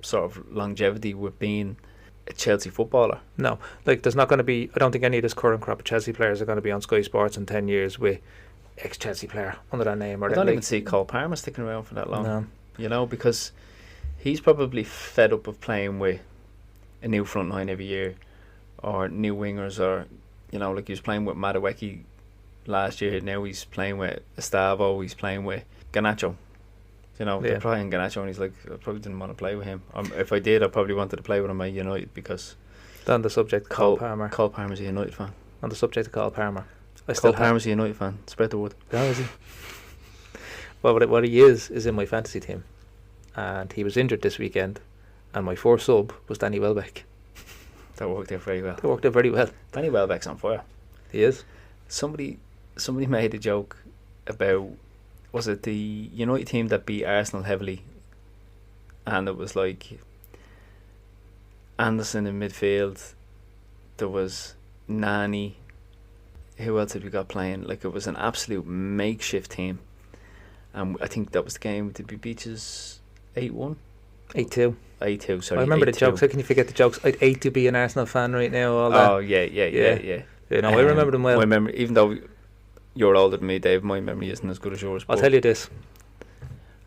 sort of longevity with being a Chelsea footballer. No, like there's not going to be. I don't think any of this current crop of Chelsea players are going to be on Sky Sports in 10 years with ex-Chelsea player under that name. Or I don't even see Cole Palmer sticking around for that long. No. You know, because he's probably fed up of playing with a new front line every year, or new wingers, or, you know, like he was playing with Madueke last year. Now he's playing with Estavo. He's playing with Garnacho. You know, they're playing Garnacho, and he's like, I probably didn't want to play with him. If I did, I probably wanted to play with him at United, because on the subject of Cole Palmer. Cole Palmer's a United fan. On the subject of Cole Palmer, Cole Palmer's a United fan. Spread the word. Oh, is he? Well, what he is in my fantasy team, and he was injured this weekend, and my fourth sub was Danny Welbeck. That worked out very well. Danny Welbeck's on fire. He is. Somebody made a joke about, was it the United team that beat Arsenal heavily, and it was like Anderson in midfield, there was Nani, who else had we got playing? Like, it was an absolute makeshift team, and I think that was the game. Did we beat us 8-1? 8-2. 8-2, sorry. I remember 8-2. the jokes. How can you forget the jokes? I'd hate to be an Arsenal fan right now. All that. Oh yeah. You know, I remember them well. My memory, even though you're older than me, Dave, my memory isn't as good as yours. I'll tell you this.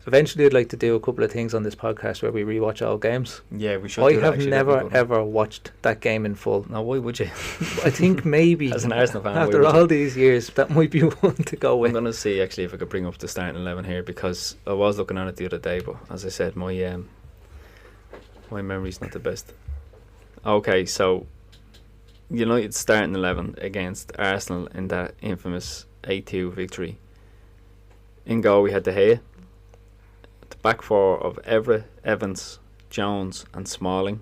Eventually, I'd like to do a couple of things on this podcast where we rewatch all games. Yeah, we should. I have never ever watched that game in full. No, why would you? I think maybe as an Arsenal fan, after all these years, that might be one to go with. I'm going to see actually if I could bring up the starting 11 here, because I was looking at it the other day, but as I said, my memory's not the best. Okay, so United starting 11 against Arsenal in that infamous 8-2 victory. In goal we had De Gea. The back four of Everett, Evans, Jones and Smalling.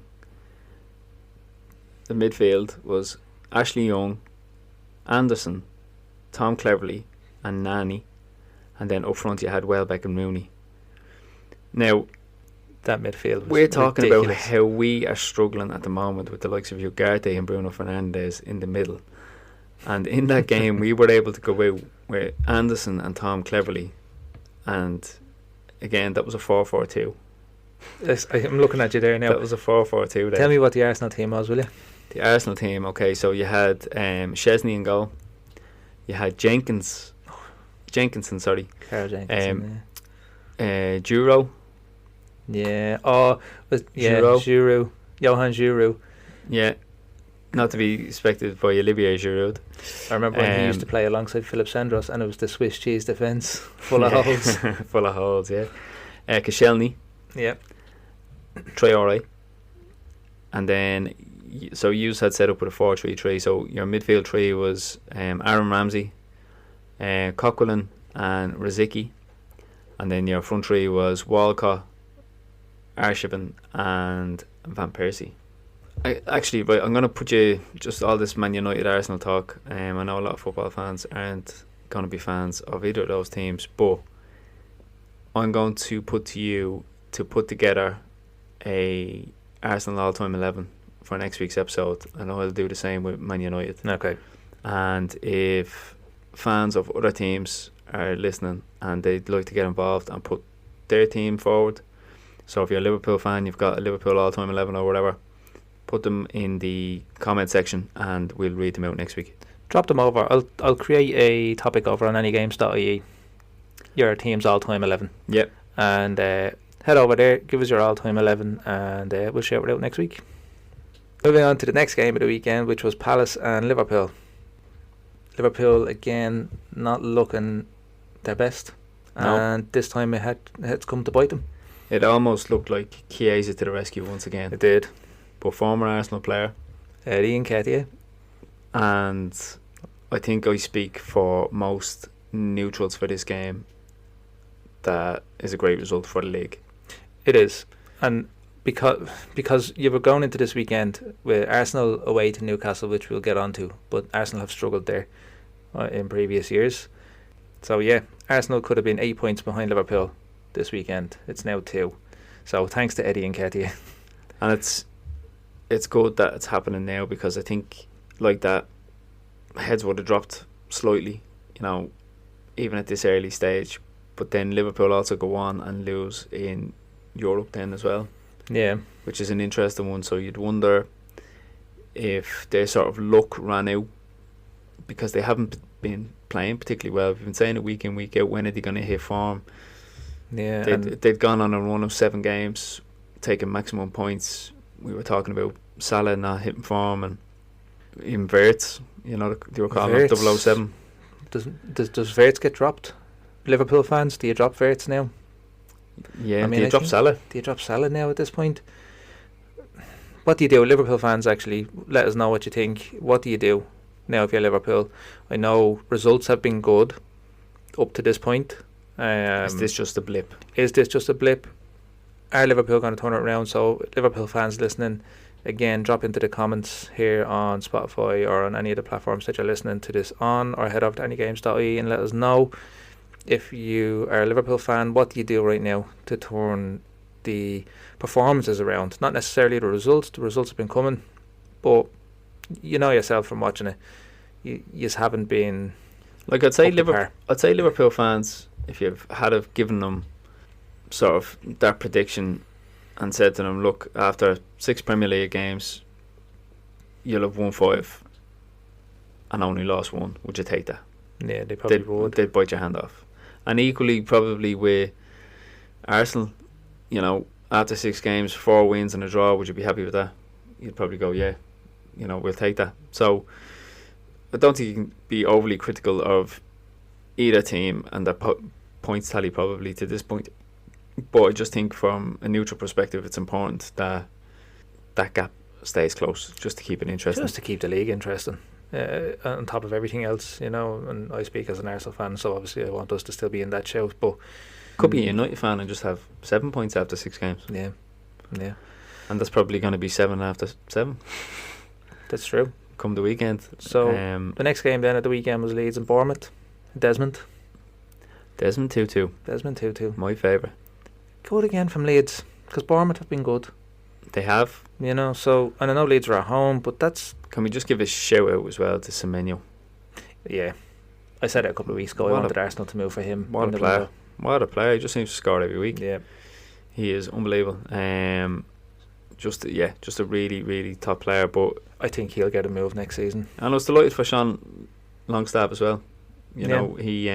The midfield was Ashley Young, Anderson, Tom Cleverley and Nani. And then up front you had Welbeck and Rooney. Now, that midfield was we're talking ridiculous. about how we are struggling at the moment with the likes of Ugarte and Bruno Fernandes in the middle. And in that game we were able to go out with Anderson and Tom Cleverley. And again, that was a 4-4-2. I'm looking at you there now. That was a 4-4-2 there. Tell me what the Arsenal team was, will you? The Arsenal team, okay, so you had Chesney in goal. You had Jenkinson, Carl Jenkinson. Duro. Yeah. Oh, Giroud. Giroud. Johan Giroud. Yeah. Not to be expected by Olivier Giroud. I remember when he used to play alongside Philip Sandros, and it was the Swiss cheese defence, full of holes. Full of holes, yeah. Koscielny. Yeah. Traore. And then, so you had set up with a 4-3-3. So your midfield three was Aaron Ramsey, Coquelin and Rosicky. And then your front three was Walcott, Arshavin and Van Persie. I'm going to put you just all this Man United Arsenal talk. I know a lot of football fans aren't going to be fans of either of those teams, but I'm going to put to you to put together a Arsenal all-time 11 for next week's episode, and I'll do the same with Man United. Okay. And if fans of other teams are listening and they'd like to get involved and put their team forward, so if you're a Liverpool fan, you've got a Liverpool all-time 11 or whatever, put them in the comment section and we'll read them out next week. Drop them over. I'll create a topic over on AnyGames.ie. Your team's all-time 11. Yep. And head over there, give us your all-time 11, and we'll shout it out next week. Moving on to the next game of the weekend, which was Palace and Liverpool. Liverpool again not looking their best, and this time it had come to bite them. It almost looked like Chiesa to the rescue once again. It did. But former Arsenal player, Eddie Nketiah. And I think I speak for most neutrals for this game, that is a great result for the league. It is. And because you were going into this weekend with Arsenal away to Newcastle, which we'll get on to, but Arsenal have struggled there in previous years. So yeah, Arsenal could have been 8 points behind Liverpool this weekend. It's now 2. So thanks to Eddie Nketiah. And it's good that it's happening now, because I think like that heads would have dropped slightly, even at this early stage. But then Liverpool also go on and lose in Europe then as well. Yeah. Which is an interesting one. So you'd wonder if their sort of luck ran out, because they haven't been playing particularly well. We've been saying it week in, week out, when are they going to hit form? Yeah. They'd gone on a run of 7 games, taking maximum points. We were talking about Salah not hitting form, and even Wirtz, they were calling it 007. Does Wirtz get dropped? Liverpool fans, do you drop Wirtz now? Yeah, do you drop Salah? Do you drop Salah now at this point? What do you do? Liverpool fans, actually, let us know what you think. What do you do now if you're Liverpool? I know results have been good up to this point. Is this just a blip? Are Liverpool going to turn it around? So Liverpool fans listening, again, drop into the comments here on Spotify or on any of the platforms that you're listening to this on, or head over to AnyGames.ie and let us know. If you are a Liverpool fan, what do you do right now to turn the performances around? Not necessarily the results. The results have been coming, but you know yourself from watching it, you just haven't been. Like I'd say Liverpool fans, if you've given them sort of that prediction and said to them, look, after 6 Premier League games, you'll have won 5 and only lost 1. Would you take that? Yeah, they probably would. They'd bite your hand off. And equally, probably with Arsenal, after 6 games, 4 wins and a draw, would you be happy with that? You'd probably go, yeah, we'll take that. So I don't think you can be overly critical of either team and their points tally probably to this point. But I just think from a neutral perspective, it's important that that gap stays close, just to keep it interesting. Just to keep the league interesting. On top of everything else, you know, and I speak as an Arsenal fan, so obviously I want us to still be in that shout, but could be a United fan and just have 7 points after 6 games. Yeah. And that's probably going to be 7 after 7. That's true. Come the weekend. So the next game then at the weekend was Leeds and Bournemouth. Desmond 2-2. Desmond 2-2. My favourite. Good again from Leeds, because Bournemouth have been good. They have. You know, so, and I know Leeds are at home, but that's... Can we just give a shout out as well to Semenyo? Yeah. I said it a couple of weeks ago. I wanted Arsenal to move for him. What a player. What a player. He just seems to score every week. Yeah. He is unbelievable. Just a really, really top player. But I think he'll get a move next season. And I was delighted for Sean Longstaff as well. You know, he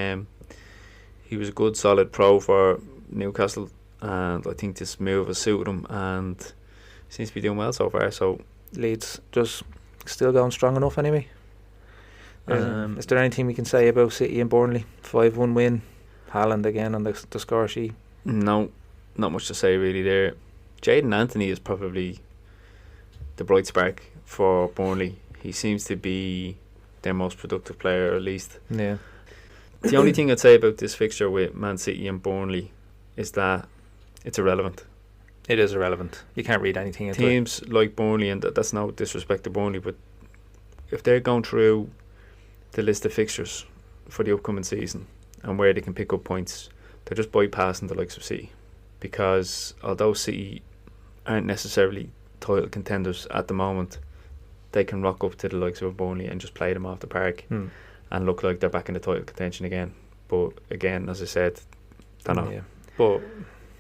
was a good, solid pro for Newcastle, and I think this move has suited him, and seems to be doing well so far. So Leeds just still going strong enough anyway. Is there anything we can say about City and Burnley? 5-1 win. Haaland again on the score sheet. No, not much to say really there. Jadon Anthony is probably the bright spark for Burnley. He seems to be their most productive player, at least. Yeah. The only thing I'd say about this fixture with Man City and Burnley is that it's irrelevant. It is irrelevant. You can't read anything into Teams like Burnley, and that's no disrespect to Burnley, but if they're going through the list of fixtures for the upcoming season and where they can pick up points, they're just bypassing the likes of City, because although City aren't necessarily title contenders at the moment, they can rock up to the likes of Burnley and just play them off the park and look like they're back in the title contention again. But again, as I said, they're not. Yeah. But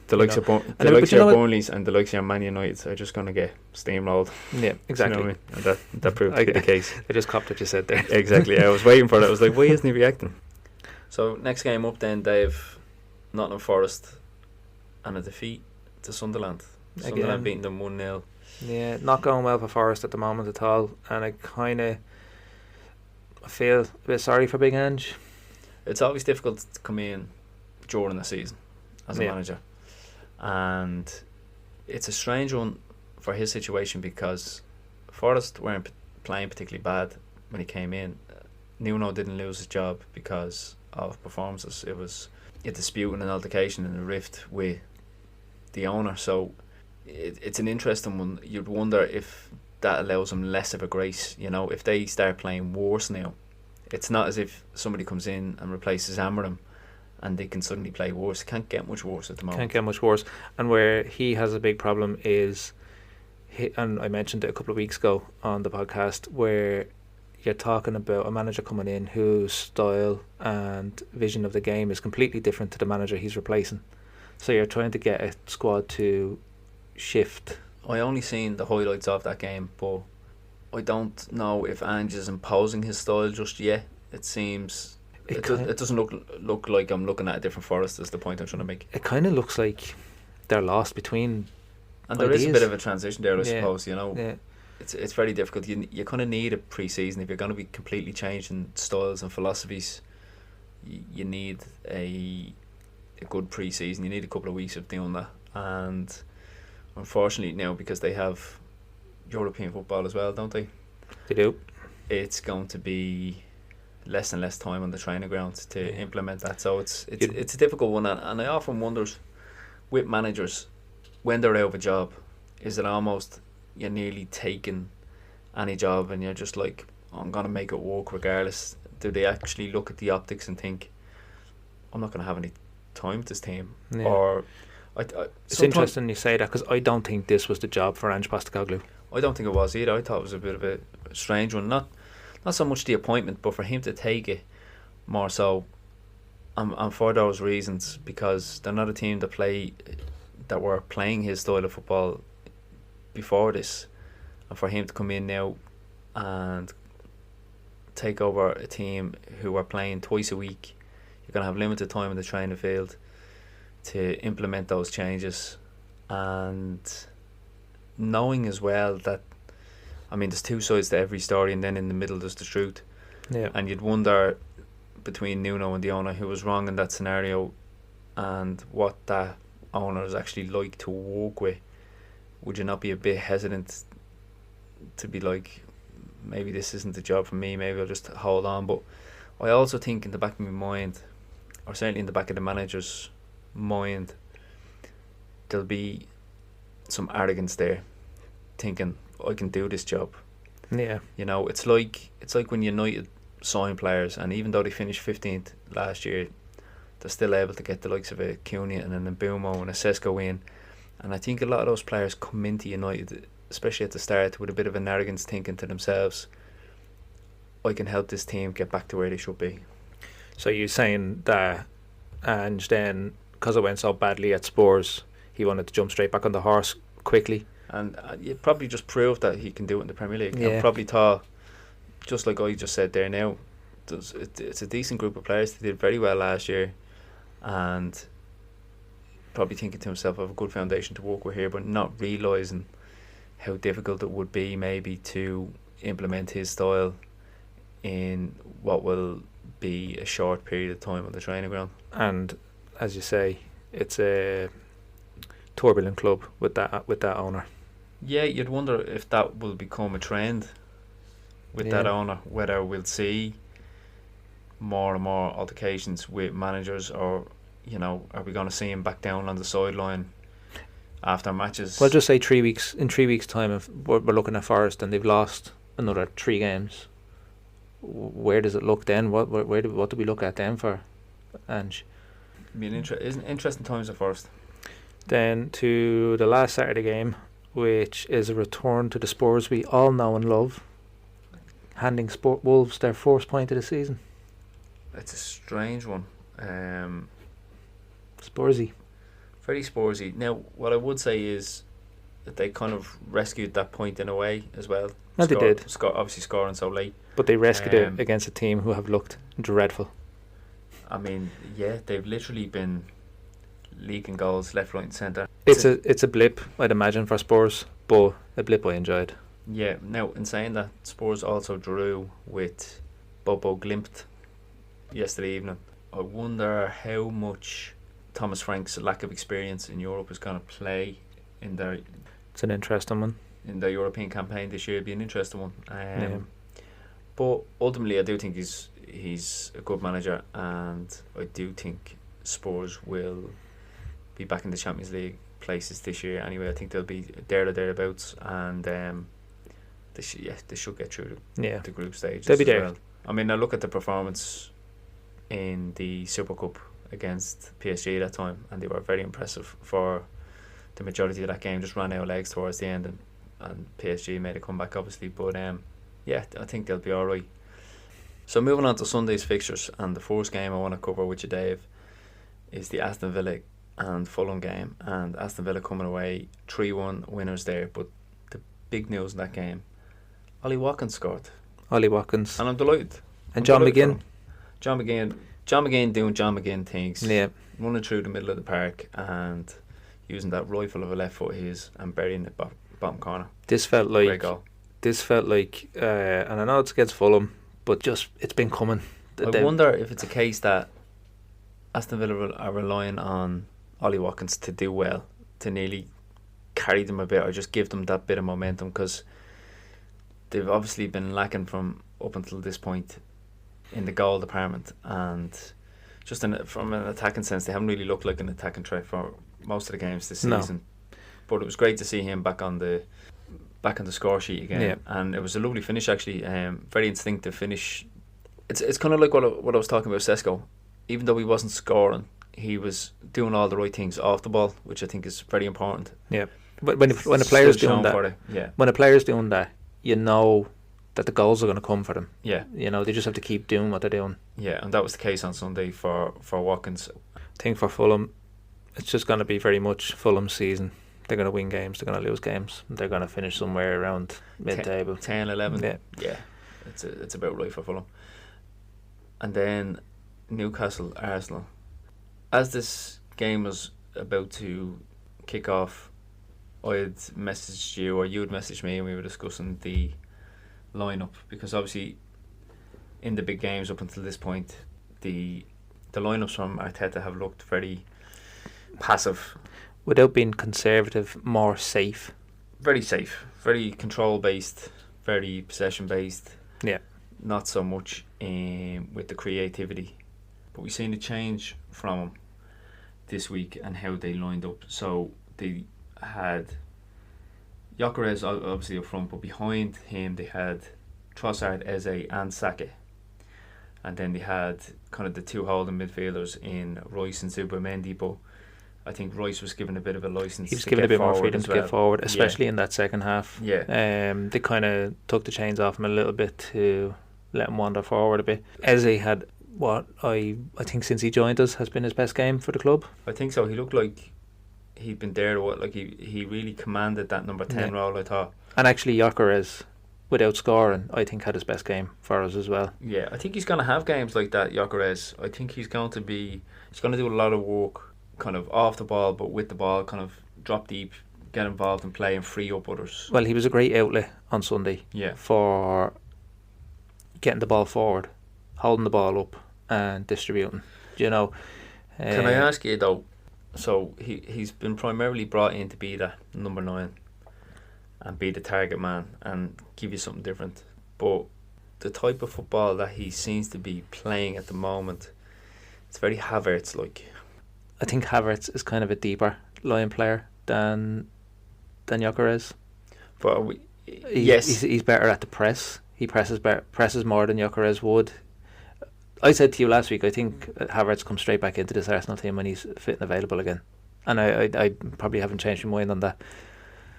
the likes of Burnley's and the likes of your Man United are just going to get steamrolled. Yeah, exactly. You know what I mean? And that proved to be the case. I just copped what you said there. Exactly. I was waiting for that. I was like, why isn't he reacting? So next game up then, Dave, Nottingham Forest and a defeat to Sunderland. Sunderland beating them 1-0. Yeah, not going well for Forest at the moment at all, and I feel a bit sorry for Big Ange. It's always difficult to come in during the season as a manager, and it's a strange one for his situation because Forest weren't playing particularly bad when he came in. Nuno didn't lose his job because of performances. It was a dispute and an altercation and a rift with the owner, so it's an interesting one. You'd wonder if that allows them less of a grace, you know, if they start playing worse now. It's not as if somebody comes in and replaces Amorim and they can suddenly play worse. It can't get much worse at the moment. Can't get much worse. And where he has a big problem is, and I mentioned it a couple of weeks ago on the podcast, where you're talking about a manager coming in whose style and vision of the game is completely different to the manager he's replacing. So you're trying to get a squad to shift. I only seen the highlights of that game, but I don't know if Ange is imposing his style just yet. It seems it doesn't look like I'm looking at a different Forest, is the point I'm trying to make. It kind of looks like they're lost between and there ideas. is a bit of a transition there, I suppose, you know. Yeah. It's very difficult. You kind of need a pre-season if you're going to be completely changing styles and philosophies. You need a good pre-season. You need a couple of weeks of doing that, and unfortunately now, because they have European football as well, don't they? They do. It's going to be less and less time on the training ground to implement that. So it's a difficult one, and I often wonder with managers when they're out of a job, is it almost you're nearly taking any job and you're just like, I'm going to make it work regardless? Do they actually look at the optics and think, I'm not going to have any time with this team? Yeah. Or it's interesting you say that, because I don't think this was the job for Ange Postecoglou. I don't think it was either. I thought it was a bit of a strange one. Not so much the appointment, but for him to take it more so, and for those reasons, because they're not a team that were playing his style of football before this, and for him to come in now and take over a team who are playing twice a week, you're going to have limited time in the training field to implement those changes, and knowing as well that, I mean, there's two sides to every story, and then in the middle there's the truth. Yeah. And you'd wonder between Nuno and the owner who was wrong in that scenario, and what that owner is actually like to work with. Would you not be a bit hesitant to be like, maybe this isn't the job for me, maybe I'll just hold on. But I also think in the back of my mind, or certainly in the back of the manager's mind, there'll be some arrogance there, thinking I can do this job. Yeah. You know, it's like when United sign players, and even though they finished 15th last year, they're still able to get the likes of a Cunha and an Mbeumo and a Sesko in. And I think a lot of those players come into United, especially at the start, with a bit of an arrogance, thinking to themselves, I can help this team get back to where they should be. So you're saying that, and then because it went so badly at Spurs, he wanted to jump straight back on the horse quickly. And you probably just proved that he can do it in the Premier League. Yeah. And probably thought, just like I just said there now, it's a decent group of players. They did very well last year, and probably thinking to himself, I have a good foundation to work with here, but not realising how difficult it would be maybe to implement his style in what will be a short period of time on the training ground. And as you say, it's a turbulent club with that owner. Yeah, you'd wonder if that will become a trend with that owner, whether we'll see more and more altercations with managers, or, you know, are we going to see him back down on the sideline after matches? Well, just say 3 weeks. In 3 weeks' time, if we're looking at Forest and they've lost another 3 games, where does it look then? What do we look at then for Ange? Be an interesting times at Forest. Then to the last Saturday game, which is a return to the Spurs we all know and love, handing Wolves their first point of the season. It's a strange one. Spursy. Very Spursy. Now, what I would say is that they kind of rescued that point in a way as well. No, they did. Obviously scoring so late. But they rescued it against a team who have looked dreadful. I mean, yeah, they've literally been leaking goals left, right and centre. It's a blip, I'd imagine, for Spurs, but a blip I enjoyed. Yeah, now in saying that, Spurs also drew with Bobo Glimt yesterday evening. I wonder how much Thomas Frank's lack of experience in Europe is going to play in their... It's an interesting one. In their European campaign this year. It'd be an interesting one. But ultimately I do think he's a good manager, and I do think Spurs will be back in the Champions League places this year anyway. I think they'll be there or thereabouts, and they should get through the group stage. They'll be there. Well. I mean, I look at the performance in the Super Cup against PSG that time, and they were very impressive for the majority of that game. Just ran out of legs towards the end, and PSG made a comeback obviously, but yeah, I think they'll be alright. So moving on to Sunday's fixtures, and the first game I want to cover with you, Dave, is the Aston Villa and Fulham game, and Aston Villa coming away 3-1 winners there. But the big news in that game, Ollie Watkins scored. Ollie Watkins. And I'm delighted. And John McGinn. John McGinn doing John McGinn things. Yeah. Running through the middle of the park and using that rifle of a left foot of his and burying the bottom corner. This felt like, and I know it's against Fulham, but just it's been coming. I wonder if it's a case that Aston Villa are relying on Ollie Watkins to do well, to nearly carry them a bit or just give them that bit of momentum, because they've obviously been lacking from up until this point in the goal department, and just from an attacking sense they haven't really looked like an attacking threat for most of the games this season. But it was great to see him back on the score sheet again, and it was a lovely finish actually. Very instinctive finish. It's kind of like what I was talking about Sesko. Even though he wasn't scoring, he was doing all the right things off the ball, which I think is very important. Yeah, but when a player's doing that, when a player's doing that, you know that the goals are going to come for them. Yeah, you know, they just have to keep doing what they're doing. Yeah, and that was the case on Sunday for Watkins. I think for Fulham, it's just going to be very much Fulham's season. They're going to win games, they're going to lose games, they're going to finish somewhere around mid-table. 10, 11. Yeah. It's about right for Fulham. And then Newcastle, Arsenal. As this game was about to kick off, I had messaged you, or you had messaged me, and we were discussing the lineup, because obviously in the big games up until this point, the lineups from Arteta have looked very passive. Without being conservative, more safe. Very safe. very control based, very possession based. Yeah. Not so much with the creativity. But we've seen a change from him this week and how they lined up. So they had Gyökeres obviously up front, but behind him they had Trossard, Eze and Saka. And then they had kind of the two holding midfielders in Royce and Zubimendi, but I think Royce was given a bit of a license. He was given a bit more freedom to get forward, especially in that second half. Yeah. They kind of took the chains off him a little bit to let him wander forward a bit. Eze had what I think since he joined us has been his best game for the club. I think so. He looked like he'd been there. Like he really commanded that number 10 role, I thought. And actually, Gyökeres, without scoring, I think had his best game for us as well. Yeah, I think he's going to have games like that, Gyökeres. I think he's going to do a lot of work kind of off the ball, but with the ball, kind of drop deep, get involved and play and free up others. Well, he was a great outlet on Sunday for getting the ball forward, holding the ball up and distributing. Can I ask you though, so he's been primarily brought in to be that number 9 and be the target man and give you something different, but the type of football that he seems to be playing at the moment, it's very Havertz like. I think Havertz is kind of a deeper line player than Gyökeres. But he's better at the press. He presses more than Gyökeres would. I said to you last week, I think Havertz comes straight back into this Arsenal team when he's fit and available again. And I probably haven't changed my mind on that.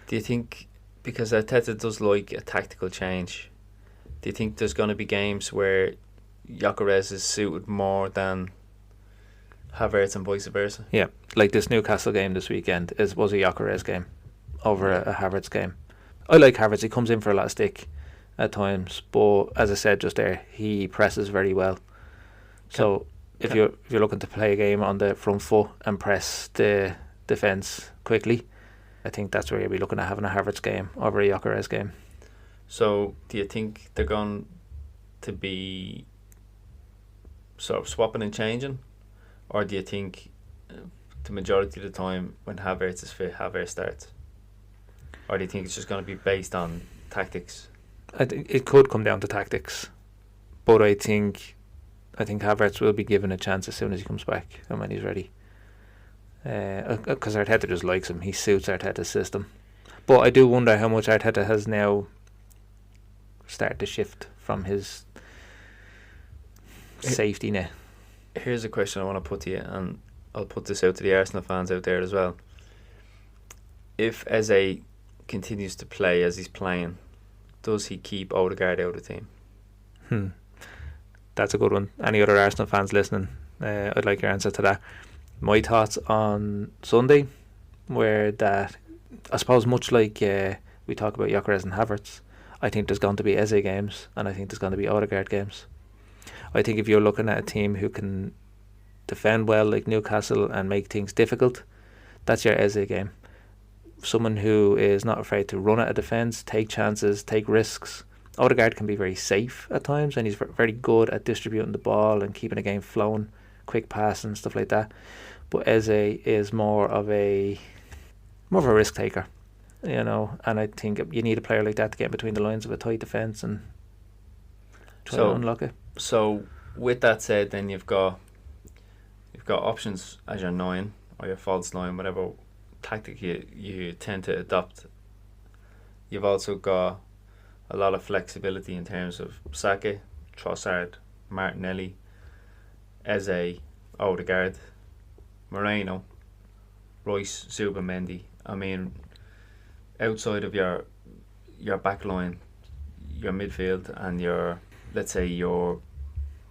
Do you think, because Arteta does like a tactical change, do you think there's going to be games where Gyökeres is suited more than Havertz and vice versa? Yeah, like this Newcastle game this weekend was a Gyökeres game over a Havertz game. I like Havertz. He comes in for a lot of stick at times, but as I said just there, he presses very well. So if you're looking to play a game on the front foot and press the defence quickly, I think that's where you'll be looking at having a Havertz game over a Gyökeres game. So do you think they're going to be sort of swapping and changing, or do you think the majority of the time when Havertz is fit, Havertz starts, or do you think it's just going to be based on tactics? I think it could come down to tactics, but I think Havertz will be given a chance as soon as he comes back and when he's ready. Because Arteta just likes him. He suits Arteta's system. But I do wonder how much Arteta has now started to shift from his safety net. Here's a question I want to put to you, and I'll put this out to the Arsenal fans out there as well. If Eze continues to play as he's playing, does he keep Odegaard out of the team? That's a good one. Any other Arsenal fans listening, I'd like your answer to that. My thoughts on Sunday were that, I suppose much like we talk about Gyökeres and Havertz, I think there's going to be Eze games and I think there's going to be Odegaard games. I think if you're looking at a team who can defend well like Newcastle and make things difficult, that's your Eze game. Someone who is not afraid to run at a defence, take chances, take risks. Odegaard can be very safe at times and he's very good at distributing the ball and keeping the game flowing, quick pass and stuff like that. But Eze is more of a risk taker, and I think you need a player like that to get between the lines of a tight defence and try to unlock it. So with that said, then you've got options as your 9 or your false 9, whatever tactic you tend to adopt. You've also got a lot of flexibility in terms of Saka, Trossard, Martinelli, Eze, Odegaard, Moreno, Royce, Zubimendi. I mean, outside of your back line, your midfield and your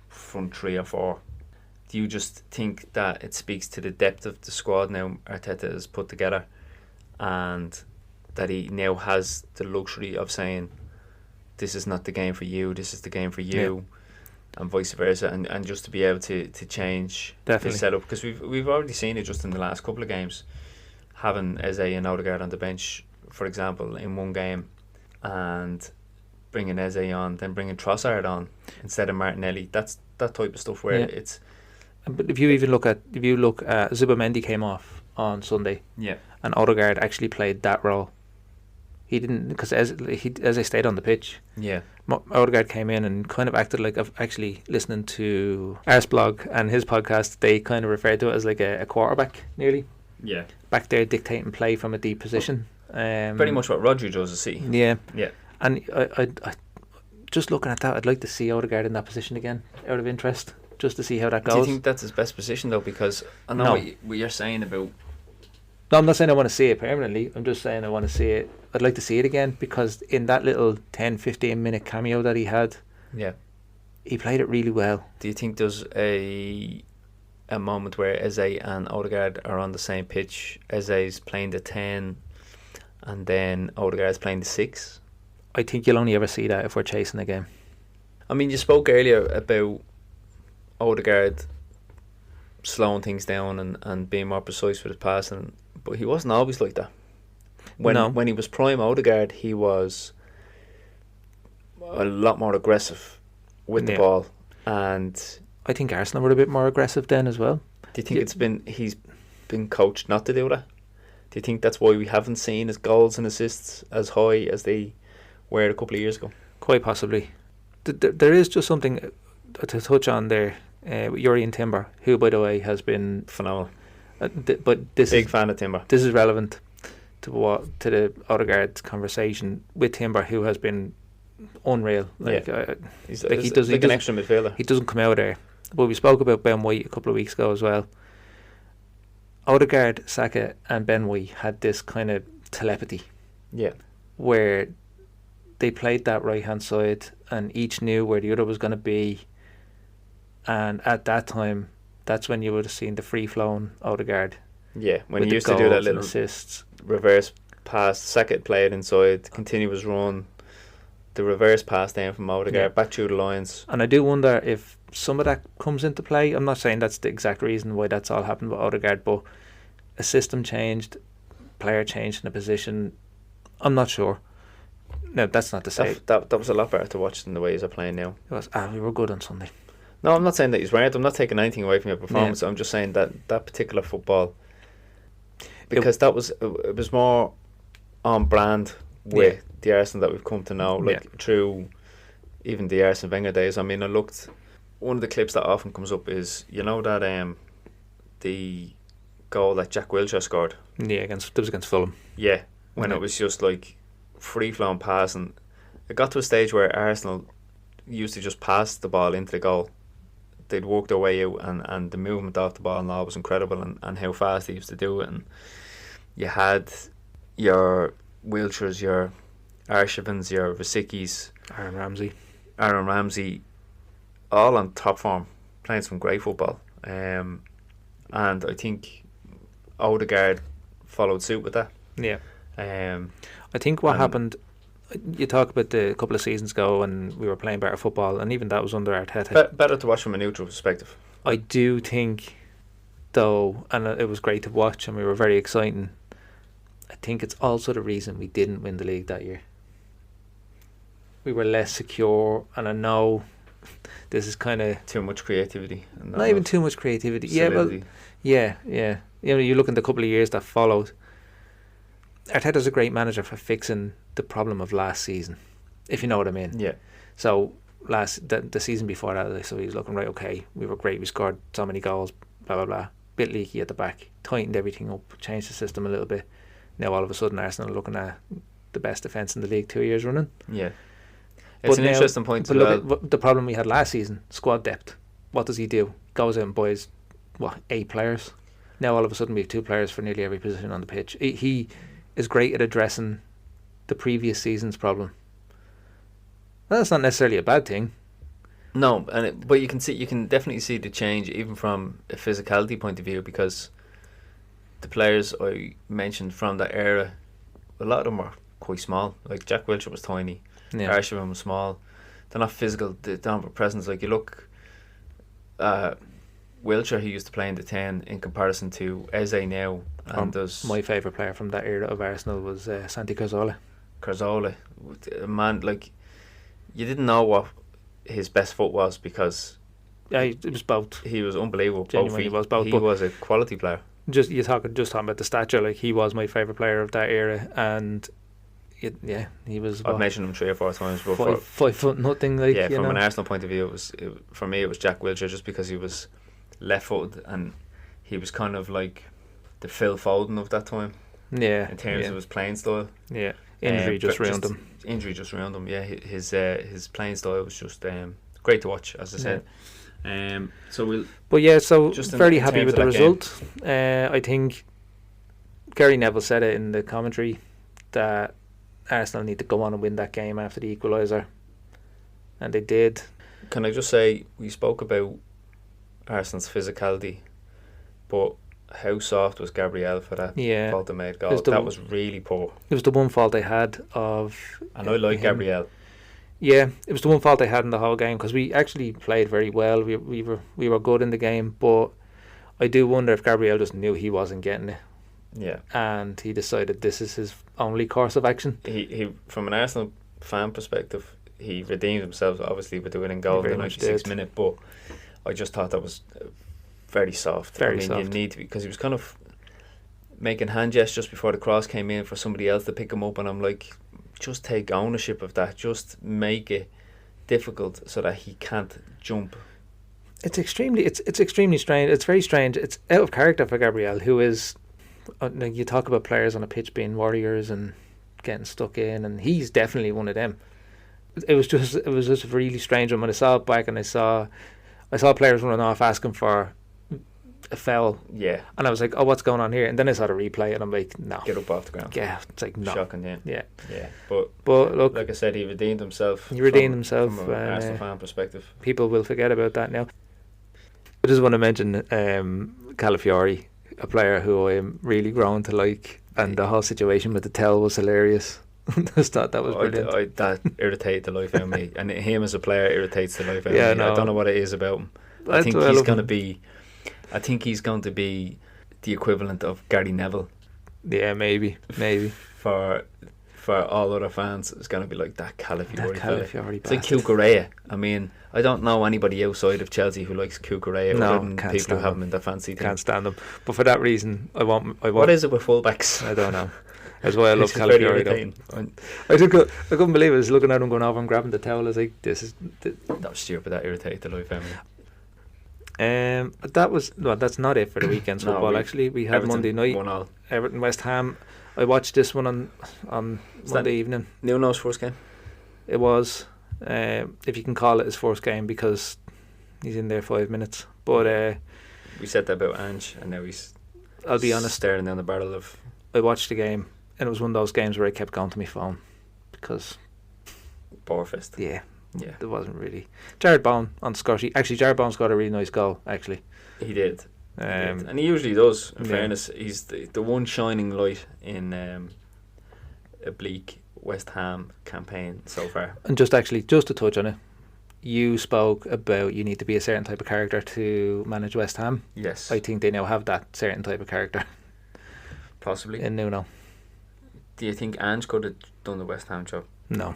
front 3 or 4, do you just think that it speaks to the depth of the squad now Arteta has put together, and that he now has the luxury of saying, this is not the game for you, this is the game for you, and vice versa, and just to be able to change the setup, because we've already seen it just in the last couple of games, having Eze and Odegaard on the bench, for example, in one game, and bringing Eze on, then bringing Trossard on instead of Martinelli. That's that type of stuff where it's. But if you look at Zubimendi came off on Sunday, and Odegaard actually played that role. He didn't, because as they stayed on the pitch, Yeah. Odegaard came in and kind of acted like, actually listening to Arseblog and his podcast, they kind of referred to it as like a quarterback nearly. Yeah. Back there dictating play from a deep position. Pretty much what Rodri does, see. Yeah. Yeah. And I just looking at that, I'd like to see Odegaard in that position again, out of interest, just to see how that goes. Do you think that's his best position though? Because I know what you're saying about. No, I'm not saying I want to see it permanently. I'm just saying I want to see it. I'd like to see it again, because in that little 10-15 minute cameo that he had, yeah, he played it really well. Do you think there's a moment where Eze and Odegaard are on the same pitch? Eze's playing the 10 and then Odegaard's playing the 6? I think you'll only ever see that if we're chasing a game. I mean, you spoke earlier about Odegaard slowing things down and being more precise with his passing, but he wasn't always like that. When he was prime Odegaard, he was a lot more aggressive with the ball, and I think Arsenal were a bit more aggressive then as well. Do you think he's been coached not to do that? Do you think that's why we haven't seen his goals and assists as high as they were a couple of years ago? Quite possibly. There is just something to touch on there. Jurrien Timber, who by the way has been phenomenal, but this big fan of Timber. This is relevant to the Odegaard conversation with Timber, who has been unreal. He's like an extra midfielder. He doesn't come out there. But we spoke about Ben White a couple of weeks ago as well. Odegaard, Saka and Ben White had this kind of telepathy. Yeah. Where they played that right hand side and each knew where the other was going to be. And at that time, that's when you would have seen the free-flowing Odegaard. Yeah, when he used to do that little assists, reverse pass, Saka play it inside, continuous run, the reverse pass down from Odegaard, back through the lines. And I do wonder if some of that comes into play. I'm not saying that's the exact reason why that's all happened with Odegaard, but a system changed, player changed in a position. I'm not sure. No, that's not to say that was a lot better to watch than the way he's playing now. It was. We were good on Sunday. No, I'm not saying that he's right. I'm not taking anything away from your performance. I'm just saying that particular football, because it was more on brand with the Arsenal that we've come to know, through even the Arsene Wenger days. I mean, one of the clips that often comes up is, that the goal that Jack Wilshere scored. Yeah, it was against Fulham. Yeah, when it was just like free-flowing passing. It got to a stage where Arsenal used to just pass the ball into the goal. They'd walk their way out, and the movement off the ball and all was incredible, and how fast they used to do it. And you had your Wilshires, your Arshavins, your Vasickis, Aaron Ramsey, all on top form, playing some great football. And I think Odegaard followed suit with that. Yeah. I think what happened, you talk about the couple of seasons ago when we were playing better football, and even that was under Arteta. Better to watch from a neutral perspective. I do think, though, and it was great to watch and we were very exciting, I think it's also the reason we didn't win the league that year. We were less secure, and I know this is kind of... Too much creativity. Not even too much creativity. Solidity. Yeah. You look in the couple of years that followed, Arteta's a great manager for fixing the problem of last season, if you know what I mean. Yeah. So the season before that, so he was looking, right, okay, we were great, we scored so many goals, blah blah blah, bit leaky at the back, tightened everything up, changed the system a little bit. Now all of a sudden Arsenal are looking at the best defence in the league 2 years running. Yeah. It's an interesting point as well. Look at the problem we had last season, squad depth. What does he do? Goes out and buys 8 players. Now all of a sudden we have 2 players for nearly every position on the pitch. He is great at addressing the previous season's problem. Well, that's not necessarily a bad thing. No, but you can definitely see the change even from a physicality point of view, because the players I mentioned from that era, a lot of them were quite small. Like Jack Wilshere was tiny, Arshavin was small. They're not physical. They don't have a presence. Like you look, Wilshere, who used to play in the 10, in comparison to Eze now. And my favourite player from that era of Arsenal was Santi Cazorla. A man, like, you didn't know what his best foot was, because it was both. He was unbelievable. Genuinely was both. He was a quality player. Just talking about the stature. Like, he was my favourite player of that era, and he was. I've mentioned him 3 or 4 times, but 5 foot nothing. Like, yeah, from an Arsenal point of view, for me it was Jack Wilshere, just because he was left-footed and he was kind of like the Phil Foden of that time. Yeah, in terms of his playing style. Yeah, injury just ruined him. Injury just ruined him. Yeah, his playing style was just great to watch, as I said. So just very happy with the result. I think Gary Neville said it in the commentary that Arsenal need to go on and win that game after the equaliser, and they did. Can I just say, we spoke about Arsenal's physicality, but how soft was Gabriel for that fault they made goal? That was really poor. It was the one fault they had of... And I like Gabriel. Yeah, it was the one fault they had in the whole game, because we actually played very well. We were good in the game, but I do wonder if Gabriel just knew he wasn't getting it. Yeah. And he decided this is his only course of action. He from an Arsenal fan perspective, he redeemed himself, obviously, with the winning goal in the 96th minute, but I just thought that was very soft. Soft. You need to, because he was kind of making hand gestures before the cross came in for somebody else to pick him up, and I'm like, just take ownership of that. Just make it difficult so that he can't jump. It's extremely strange. It's very strange. It's out of character for Gabriel, who is... you talk about players on a pitch being warriors and getting stuck in, and he's definitely one of them. It was just really strange when I saw it back, and I saw players running off asking for a foul. Yeah. And I was like, oh, what's going on here? And then I saw the replay, and I'm like, no. Get up off the ground. Yeah, it's like, no. Shocking, yeah. Yeah. Yeah. But look, like I said, he redeemed himself. From an Arsenal fan perspective. People will forget about that now. I just want to mention Calafiori, a player who I'm really grown to like, and the whole situation with the towel was hilarious. I just thought that was brilliant. That irritated the life out of me, and him as a player irritates the life out of me. No. I don't know what it is about him. I think he's going to be the equivalent of Gary Neville. Yeah, maybe. For all other fans, it's going to be like that Calafiori. It's like Cucurella. I mean, I don't know anybody outside of Chelsea who likes Cucurella, other than people who have him in their fancy team. Can't stand them. But for that reason, I want. What is it with fullbacks? I don't know. That's why I love Calafiori. I couldn't believe it. I was looking at him going over and grabbing the towel. I was like, this is... That was stupid. That irritated the life out of me. That's not it for the weekend's football. Actually, we had Everton, Monday night. 1-1. Everton West Ham. I watched this one on Monday evening. Nuno's first game. It was, if you can call it his first game, because he's in there 5 minutes. But we said that about Ange, and now he's... I'll be honest, staring down the barrel of... I watched the game, and it was one of those games where I kept going to my phone because... Barfest. Yeah. There wasn't really. Jared Bowen on Scotty. Actually, Jared Bowen's got a really nice goal, actually. He did. And he usually does, in fairness. He's the one shining light in a bleak West Ham campaign so far. And just to touch on it, you spoke about you need to be a certain type of character to manage West Ham. Yes. I think they now have that certain type of character. Possibly. In Nuno. Do you think Ange could have done the West Ham job? No.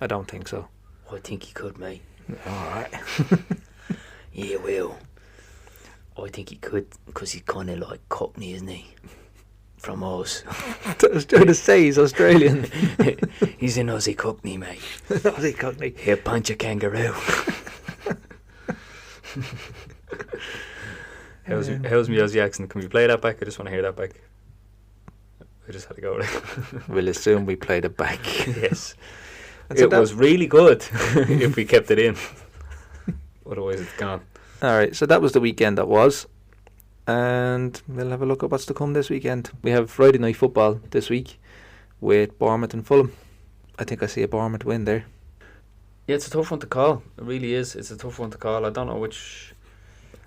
I don't think so. I think he could, mate. Alright. Yeah, well, I think he could, because he's kind of like Cockney, isn't he? From Oz. I was trying to say he's Australian. He's an Aussie Cockney, mate. Aussie Cockney. He'll punch a kangaroo. How's my Aussie accent? Can we play that back? I just want to hear that back. I just had to go with it. We'll assume we played it back. Yes. It was really good if we kept it in. Otherwise it's gone. Alright, so that was the weekend that was. And we'll have a look at what's to come this weekend. We have Friday night football this week with Bournemouth and Fulham. I think I see a Bournemouth win there. Yeah, it's a tough one to call. It really is. It's a tough one to call. I don't know which...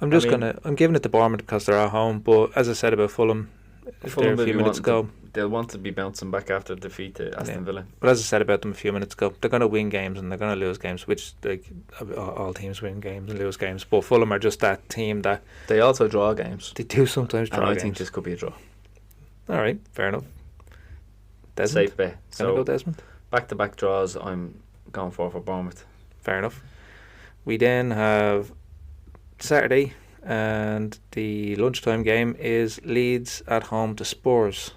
I'm giving it to Bournemouth because they're at home, but as I said about Fulham there a few minutes ago, they'll want to be bouncing back after defeat to Aston Villa. But as I said about them a few minutes ago, they're going to win games and they're going to lose games, which all teams win games and lose games. But Fulham are just that team that... They also draw games. They do sometimes draw games. And I think this could be a draw. Alright, fair enough. Desmond? Safe bet. So go Desmond? Back-to-back draws, I'm going for Bournemouth. Fair enough. We then have Saturday, and the lunchtime game is Leeds at home to Spurs.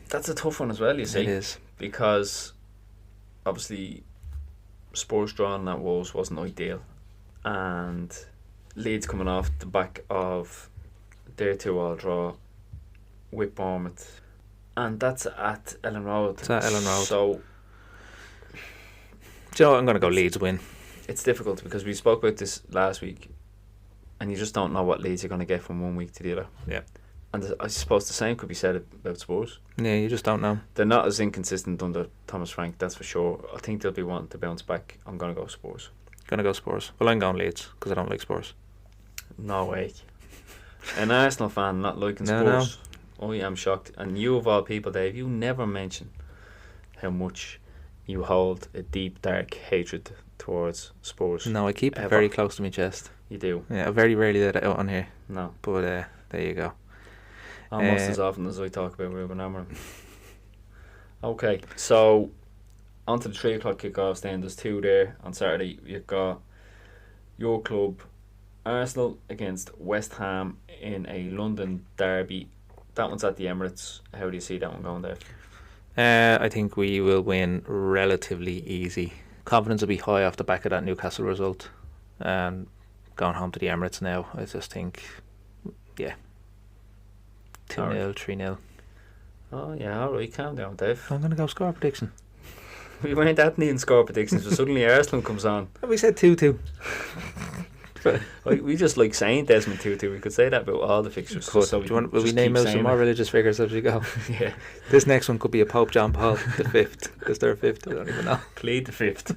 That's a tough one as well, you see. It is. Because obviously Spurs drawing that Wolves wasn't ideal. And Leeds coming off the back of their 2-2 draw with Bournemouth. And that's at Ellen Road. It's at Ellen Road. So, do you know what? I'm going to go Leeds win. It's difficult because we spoke about this last week and you just don't know what Leeds you're going to get from one week to the other. Yeah. And I suppose the same could be said about Spurs. Yeah, you just don't know. They're not as inconsistent under Thomas Frank, that's for sure. I think they'll be wanting to bounce back. I'm going to go Spurs. Going to go Spurs. Well, I'm going Leeds because I don't like Spurs. No way. An Arsenal fan not liking Spurs. No. I am shocked. And you of all people, Dave, you never mention how much you hold a deep, dark hatred towards Spurs. No, I keep it very close to my chest. You do? Yeah, I very rarely let it out on here. No. But there you go. Almost as often as I talk about Ruben Amorim. Okay, so on to the 3 o'clock kickoffs then. There's 2 there on Saturday. You've got your club, Arsenal, against West Ham in a London derby. That one's at the Emirates. How do you see that one going, Dave? I think we will win relatively easy. Confidence will be high off the back of that Newcastle result. And going home to the Emirates now, I just think, 2-0, 3-0. Oh, yeah, alright, calm down, Dave. I'm going to go score prediction. We weren't at needing score predictions, but suddenly Arsenal comes on. We said 2-2. We just like saying Desmond 2-2. We could say that about all the fixtures. So will we name out some more religious figures as we go? Yeah. This next one could be a Pope John Paul the 5th. Is there a 5th? I don't even know. Plead the 5th.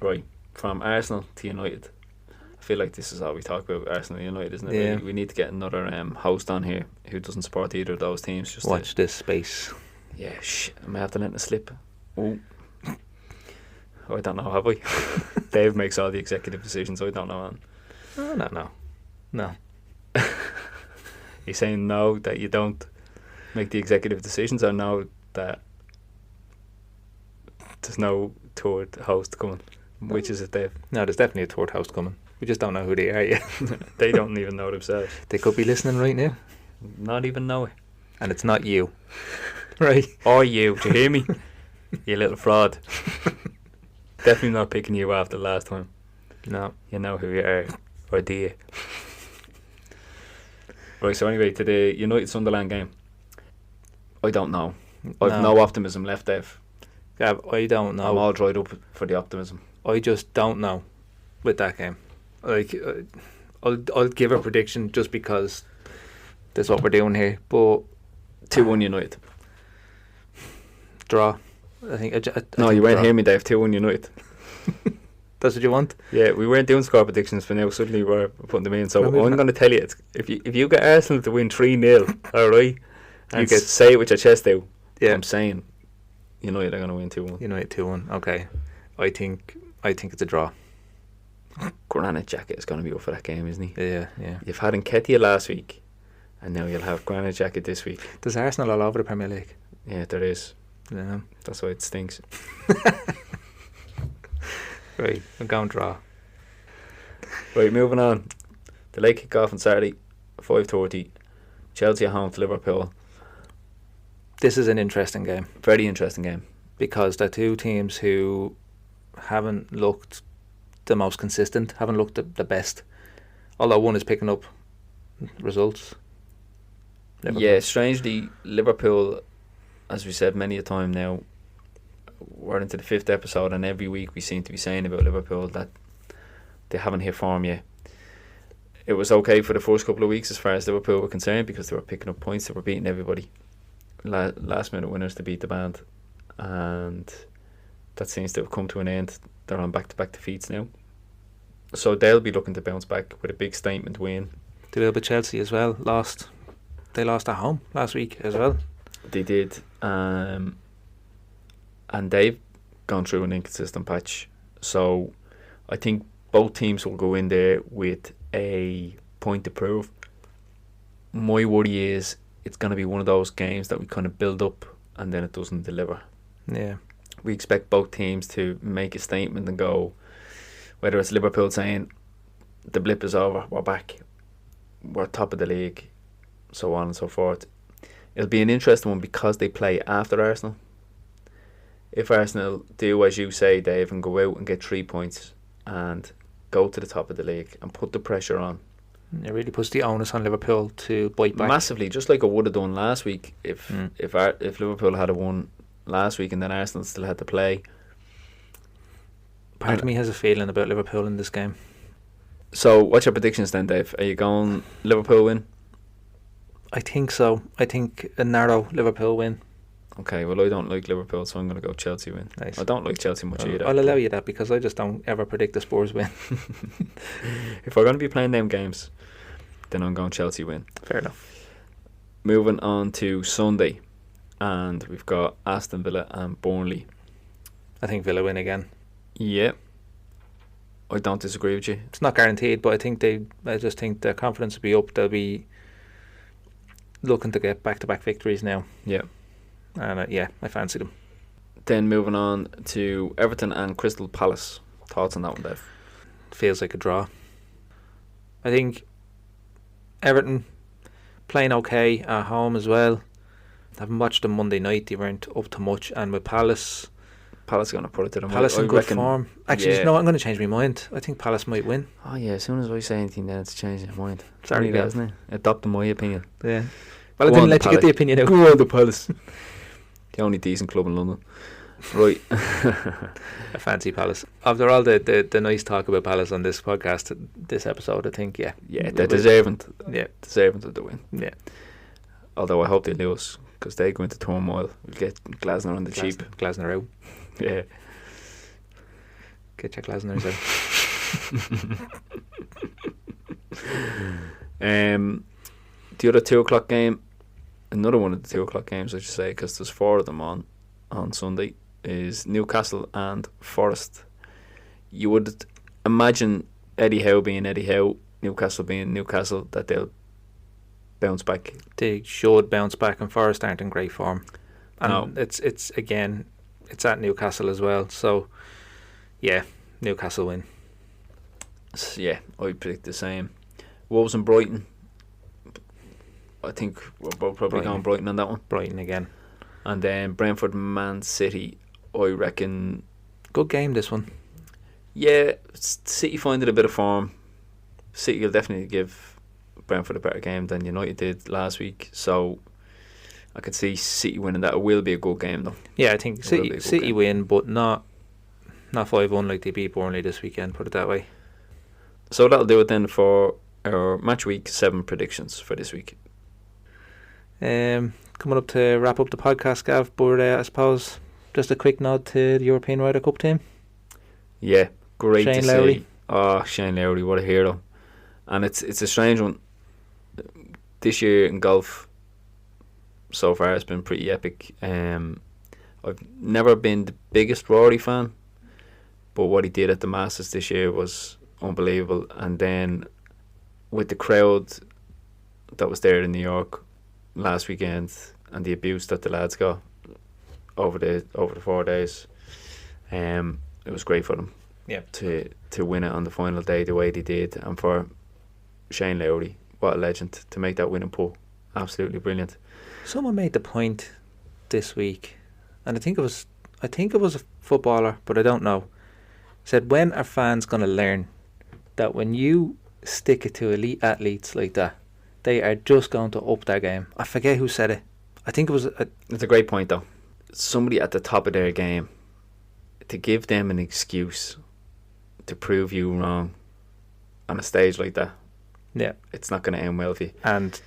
Right, from Arsenal to United. I feel like this is all we talk about, Arsenal and United, isn't it? Yeah. We need to get another host on here who doesn't support either of those teams. Just watch this space. Yeah, I may have to let it slip. Oh, I don't know, have I? Dave makes all the executive decisions. I don't know. No. You're saying no, that you don't make the executive decisions, or no, that there's no third host coming? Which is it, Dave? No, there's definitely a third host coming. We just don't know who they are yet. They don't even know themselves. They could be listening right now. Not even know it. And it's not you. Right? Or you. Do you hear me? You little fraud. Definitely not picking you after last time. No. You know who you are. Or do you? Right, so anyway, to the United-Sunderland game. I don't know. I've no optimism left, Dave. Yeah, I don't know. I'm all dried up for the optimism. I just don't know with that game. Like, I'll give a prediction just because that's what we're doing here. But 2-1 United. Draw. I think. No, you weren't hearing me, Dave. 2-1 United. That's what you want? Yeah, we weren't doing score predictions for now. Suddenly we're putting them in. So I'm going to tell you, if you get Arsenal to win 3-0, all right, and you say it with your chest out. Yeah, I'm saying United are going to win 2-1. United 2-1. Okay, I think it's a draw. Granit Xhaka is going to be up for that game, isn't he? Yeah. You've had Nketiah last week, and now you'll have Granit Xhaka this week. There's Arsenal all over the Premier League. Yeah, there is. Yeah, that's why it stinks. Right, I'm going draw. Right, moving on. The late kick off on Saturday, 5:30. Chelsea at home to Liverpool. This is an interesting game. Very interesting game. Because they're two teams who haven't looked the most consistent, haven't looked the best. Although one is picking up results. Liverpool. Yeah, strangely, Liverpool, as we said many a time now, we're into the 5th episode, and every week we seem to be saying about Liverpool that they haven't hit form yet. It was okay for the first couple of weeks as far as Liverpool were concerned because they were picking up points, they were beating everybody. Last minute winners to beat the band, and that seems to have come to an end. They're on back-to-back defeats now, so they'll be looking to bounce back with a big statement win. A little bit Chelsea as well. They lost at home last week as well. They did, and they've gone through an inconsistent patch. So I think both teams will go in there with a point to prove. My worry is it's going to be one of those games that we kind of build up and then it doesn't deliver. Yeah. We expect both teams to make a statement and go, whether it's Liverpool saying the blip is over, we're back, we're top of the league, so on and so forth. It'll be an interesting one because they play after Arsenal. If Arsenal do, as you say, Dave, and go out and get 3 points and go to the top of the league and put the pressure on. It really puts the onus on Liverpool to bite back. Massively, just like it would have done last week if Liverpool had won last week and then Arsenal still had to play. Part of me has a feeling about Liverpool in this game. So, what's your predictions then, Dave? Are you going Liverpool win? I think so. I think a narrow Liverpool win. Okay, well, I don't like Liverpool, so I'm going to go Chelsea win. Nice. I don't like Chelsea much either. I'll allow you that because I just don't ever predict the Spurs win. If we're going to be playing them games, then I'm going Chelsea win. Fair enough. Moving on to Sunday, and we've got Aston Villa and Burnley. I think Villa win again. Yeah, I don't disagree with you. It's not guaranteed, but I just think their confidence will be up. They'll be looking to get back-to-back victories now. Yeah. And I fancy them. Then moving on to Everton and Crystal Palace. Thoughts on that one, Dave? Feels like a draw. I think Everton playing okay at home as well. Having watched them Monday night, they weren't up to much. And with Palace are going to put it to them. Palace in good form. Actually, no, I'm going to change my mind. I think Palace might win. Oh yeah, as soon as I say anything, then it's changing your mind. Sorry, that, isn't it? Adopting my opinion. Yeah. Well, I didn't let you get the opinion out. Go on, the Palace. The only decent club in London. Right. I fancy Palace. After all the nice talk about Palace on this podcast, this episode, I think, yeah, they're deserving. Yeah, deserving of the win. Yeah. Although I hope they lose because they go into turmoil. We'll get Glasner on the cheap. Glasner out. Yeah. Get your Glasners out. The other 2:00 game, another one of the 2:00 games, I should say, because there's 4 of them on Sunday, is Newcastle and Forest. You would imagine Eddie Howe being Eddie Howe, Newcastle being Newcastle, that they'll bounce back. They should bounce back, and Forest aren't in great form. And no. It's again, it's at Newcastle as well. So, yeah, Newcastle win. Yeah, I predict the same. Wolves and Brighton. I think we're both probably going Brighton on that one. Brighton again. And then Brentford, Man City, I reckon. Good game, this one. Yeah, City finding a bit of form. City will definitely give Brentford a better game than United did last week. So I could see City winning that. It will be a good game, though. Yeah, I think City win, but not 5-1 like they beat Burnley this weekend, put it that way. So that'll do it then for our match week 7 predictions for this week. Coming up to wrap up the podcast, Gav, but I suppose just a quick nod to the European Ryder Cup team. Yeah, great Shane to Lowry. see. Oh, Shane Lowry, what a hero. And it's a strange one. This year in golf, so far, it's been pretty epic. I've never been the biggest Rory fan, but what he did at the Masters this year was unbelievable. And then with the crowd that was there in New York last weekend and the abuse that the lads got over the 4 days, it was great for them. Yeah. To win it on the final day the way they did, and for Shane Lowry, what a legend, to make that winning putt. Absolutely brilliant. Someone made the point this week, and I think it was a footballer, but I don't know. Said, when are fans going to learn that when you stick it to elite athletes like that, they are just going to up their game? I forget who said it. I think it was it's a great point, though. Somebody at the top of their game, to give them an excuse to prove you wrong on a stage like that. Yeah, it's not going to end well for you. And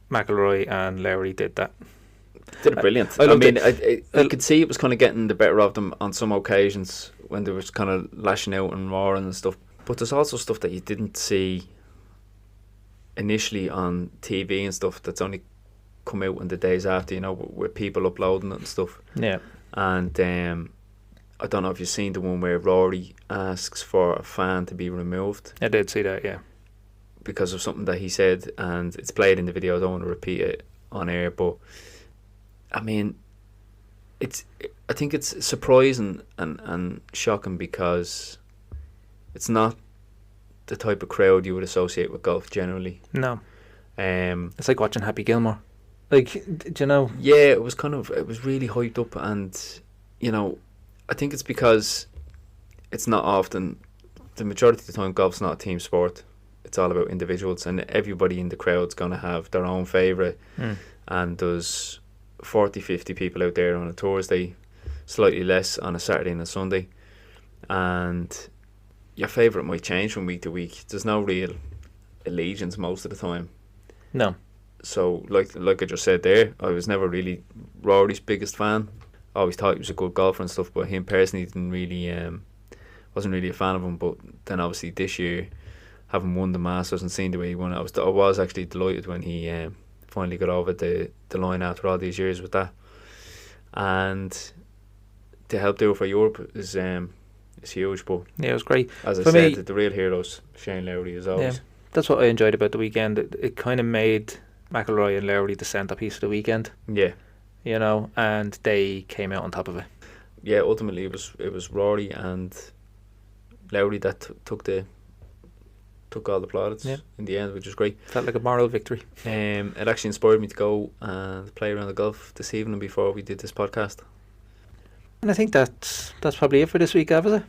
McIlroy and Lowry did that. Did it brilliant. I mean, I could see it was kind of getting the better of them on some occasions when they was kind of lashing out and roaring and stuff. But there's also stuff that you didn't see initially on TV and stuff that's only come out in the days after, with people uploading it and stuff. Yeah. And I don't know if you've seen the one where Rory asks for a fan to be removed. I did see that, yeah. Because of something that he said, and it's played in the video. I don't want to repeat it on air, but I mean, I think it's surprising and shocking because it's not the type of crowd you would associate with golf generally. No. It's like watching Happy Gilmore. Like, do you know? Yeah, it was really hyped up, and I think it's because it's not often, the majority of the time, golf's not a team sport. It's all about individuals, and everybody in the crowd's going to have their own favourite. And there's 40, 50 people out there on a Thursday, slightly less on a Saturday and a Sunday, and your favourite might change from week to week. There's no real allegiance most of the time. No. So like I just said there, I was never really Rory's biggest fan. I always thought he was a good golfer and stuff, but him personally wasn't really a fan of him. But then obviously this year, having won the Masters and seeing the way he won it, I was actually delighted when he finally got over the line after all these years with that. And to help do it for Europe is huge. But yeah, it was great. As I for said, me, the real heroes, Shane Lowry, as always. Yeah, that's what I enjoyed about the weekend. It kind of made McIlroy and Lowry the centrepiece of the weekend. Yeah. And they came out on top of it. Yeah, ultimately it was Rory and Lowry that took all the plaudits in the end, which was great. Felt like a moral victory. It actually inspired me to go and play around the golf this evening before we did this podcast. And I think that's probably it for this week, Gav, is it?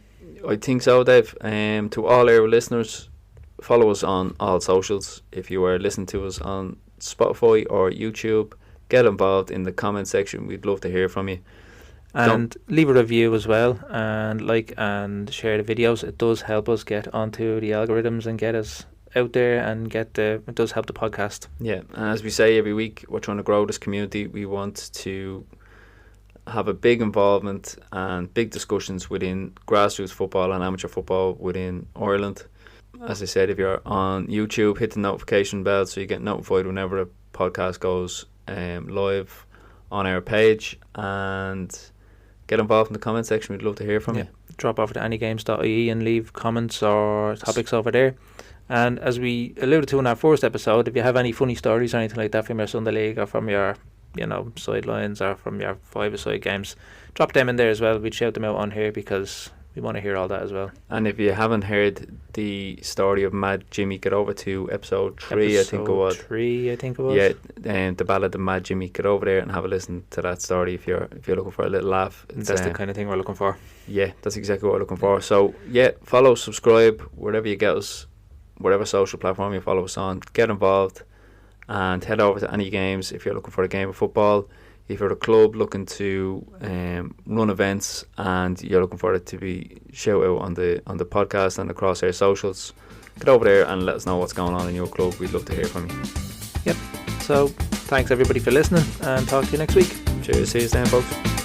I think so, Dave. To all our listeners, follow us on all socials. If you are listening to us on Spotify or YouTube, get involved in the comment section. We'd love to hear from you. And leave a review as well, and like and share the videos. It does help us get onto the algorithms and get us out there, and it does help the podcast. Yeah, and as we say every week, we're trying to grow this community. We want to have a big involvement and big discussions within grassroots football and amateur football within Ireland. As I said, if you're on YouTube, hit the notification bell so you get notified whenever a podcast goes live on our page, and get involved in the comment section. We'd love to hear from you. Drop over to AnyGames.ie and leave comments or topics over there. And as we alluded to in our first episode, if you have any funny stories or anything like that from your Sunday League or from your sidelines or from your five-a-side games, drop them in there as well. We'd shout them out on here because we want to hear all that as well. And if you haven't heard the story of Mad Jimmy, get over to episode 3, I think it was. Yeah, the ballad of Mad Jimmy. Get over there and have a listen to that story if you're looking for a little laugh. That's the kind of thing we're looking for. Yeah, that's exactly what we're looking for. So yeah, follow, subscribe, wherever you get us, whatever social platform you follow us on. Get involved and head over to Any Games if you're looking for a game of football. If you're a club looking to run events and you're looking for it to be shout out on the podcast and across our socials, get over there and let us know what's going on in your club. We'd love to hear from you. Yep. So thanks everybody for listening, and talk to you next week. Cheers. See you then, folks.